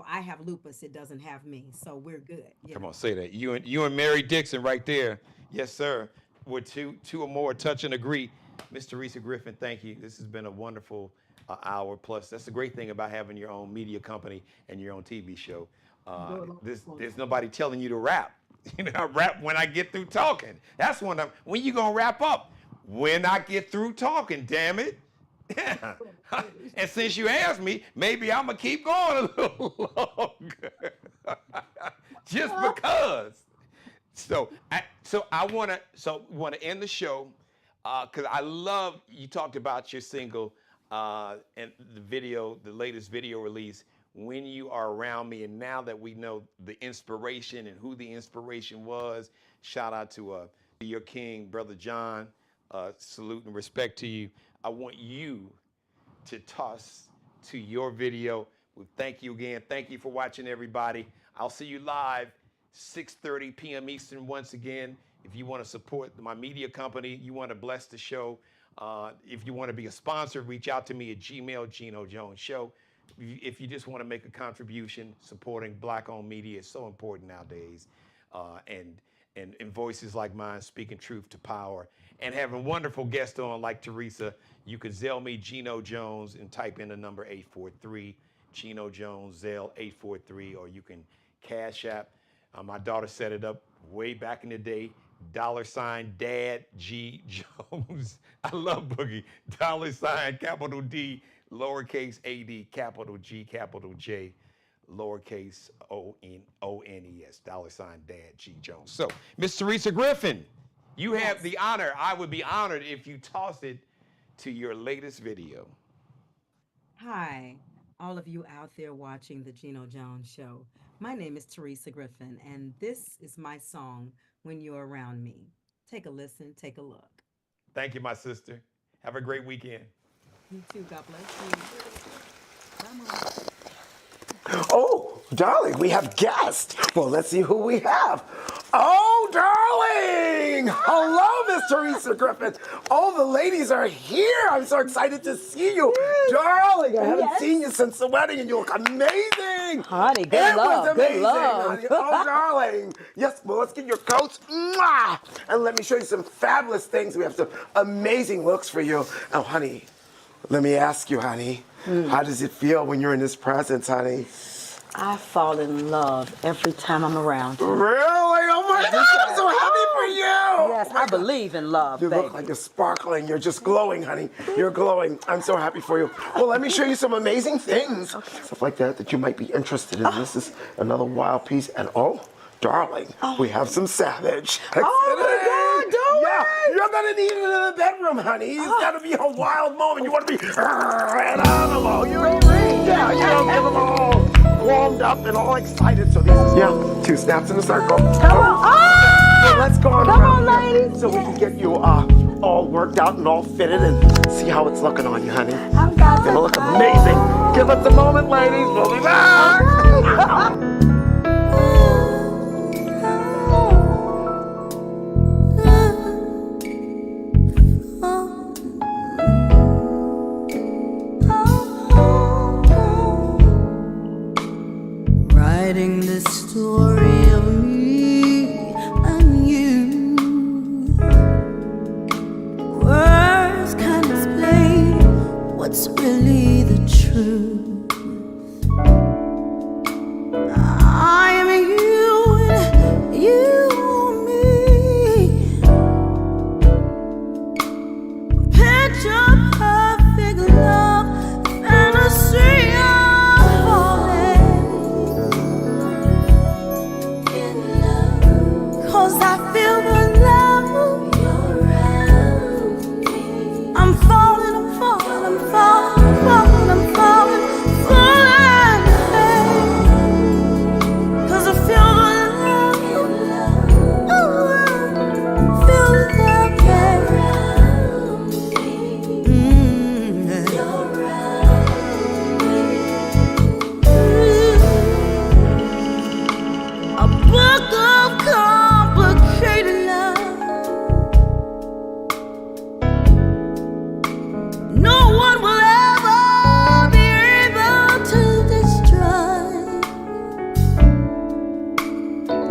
I have lupus, it doesn't have me. So we're good. Come on, say that. You and Mary Dixon right there. Yes, sir. With two or more touch and agree. Miss Terisa Griffin, thank you. This has been a wonderful hour plus. That's the great thing about having your own media company and your own TV show. There's nobody telling you to rap. I rap when I get through talking. That's when you gonna wrap up? When I get through talking, damn it. Yeah. And since you asked me, maybe I'm gonna keep going a little longer. Just because. So I wanna end the show because I love you talked about your single and the latest video release, When You Are Around Me. And now that we know the inspiration and who the inspiration was, shout out to your king, Brother John. Salute and respect to you. I want you to toss to your video. Well, thank you again. Thank you for watching, everybody. I'll see you live 6:30 p.m. Eastern once again. If you want to support my media company, you want to bless the show, if you want to be a sponsor, reach out to me at Gmail, Geno Jones Show. If you just want to make a contribution, supporting Black-owned media is so important nowadays, and voices like mine speaking truth to power, and having wonderful guests on like Terisa. You can Zelle me Geno Jones and type in the number 843, Geno Jones, Zelle 843, or you can Cash App. My daughter set it up way back in the day. $ Dad G Jones. I love Boogie. $ capital D, lowercase AD, capital G, capital J, lowercase ONES. $ Dad G Jones. So, Miss Terisa Griffin, you have the honor. I would be honored if you toss it to your latest video. Hi, all of you out there watching the Geno Jones Show. My name is Terisa Griffin, and this is my song, When You're Around Me. Take a listen, take a look. Thank you, my sister. Have a great weekend. You too, God bless you. Come on. Oh, darling, we have guests. Well, let's see who we have. Oh, darling! Hello, Miss Terisa Griffin. Oh, the ladies are here. I'm so excited to see you. Darling, I haven't seen you since the wedding, and you look amazing. Honey, good love, It was amazing, good love. honey. Oh, darling. Yes, well, let's get your coats. Mwah! And let me show you some fabulous things. We have some amazing looks for you. Oh, honey, let me ask you, honey, how does it feel when you're in this presence, honey? I fall in love every time I'm around you. Really? Oh my God, I'm so happy for you. Yes, I believe in love, You baby. look like you're sparkling. You're just glowing, honey. You're glowing. I'm so happy for you. Well, let me show you some amazing things. Stuff like that you might be interested in. This is another wild piece. And oh, darling, we have some Savage. Oh my God, don't Yeah, you're gonna need it in the bedroom, honey. It's gotta be a wild moment. You wanna be an animal. You know what I mean? Yeah, give them all warmed up and all excited. So these, 2 snaps in a circle. Come on. Oh! Well, let's go on Come around on, here ladies. so we can get you all worked out and all fitted and see how it's looking on you, honey. I'm got Gonna look amazing. Give us a moment, ladies. We'll be back. Writing this story of me and you. Words can't explain what's really the truth. I am you and you me. Picture perfect love, fantasy of falling in love. 'Cause I feel the love around me. I'm falling, I'm falling, I'm falling, I'm falling, I'm falling, falling. 'Cause I feel the love, feel the love around me. A book of complicated love. No one will ever be able to destroy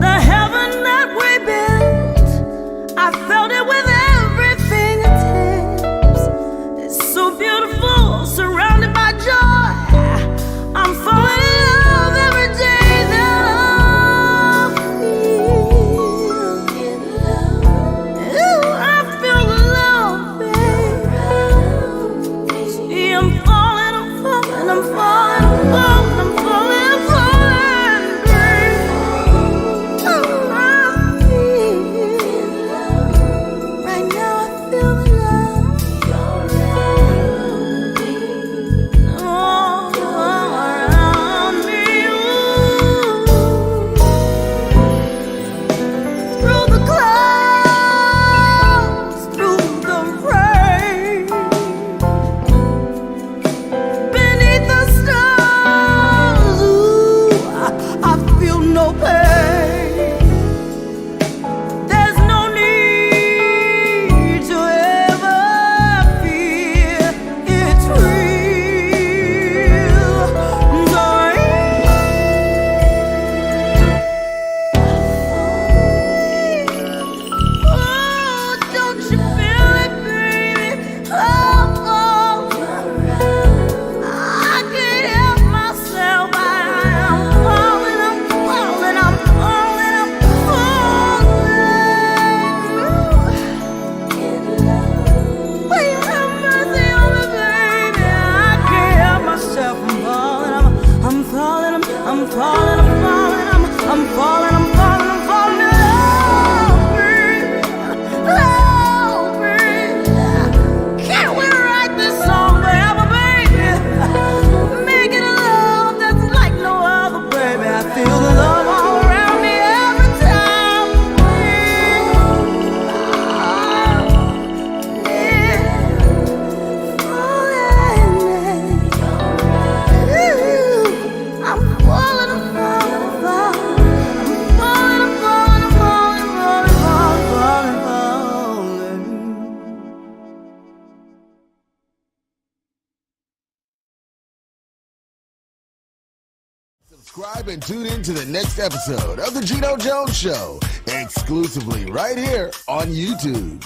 the heaven that we built. I felt it with every fingertips. It's so beautiful, surrounded by joy. I'm falling in love every day that I feel. Ooh, I feel the love, babe. See, I'm falling, I'm falling, I'm falling, I'm falling, I'm falling, I'm falling, babe. Ooh, I feel. Right now I feel the love. All around me. Through the clouds, through the rain, beneath the stars, I feel no pain. There's no need to ever fear. It's real. Oh, don't you feel it, baby? Oh, I can't help myself. I'm falling, I'm falling, I'm falling, I'm falling. Will you have mercy on me, baby? I can't help myself. I'm falling, I'm falling, I'm falling, I'm falling, I'm falling, I'm falling, I'm falling in love, baby. Love, baby. Can't we write this song forever, baby? Make it a love that's like no other, baby. I feel the love all around me every time. I'm falling, I'm falling, I'm falling. I'm falling, I'm falling, I'm falling, falling, falling, falling, Subscribe and tune in to the next episode of The Geno Jones Show, exclusively right here on YouTube.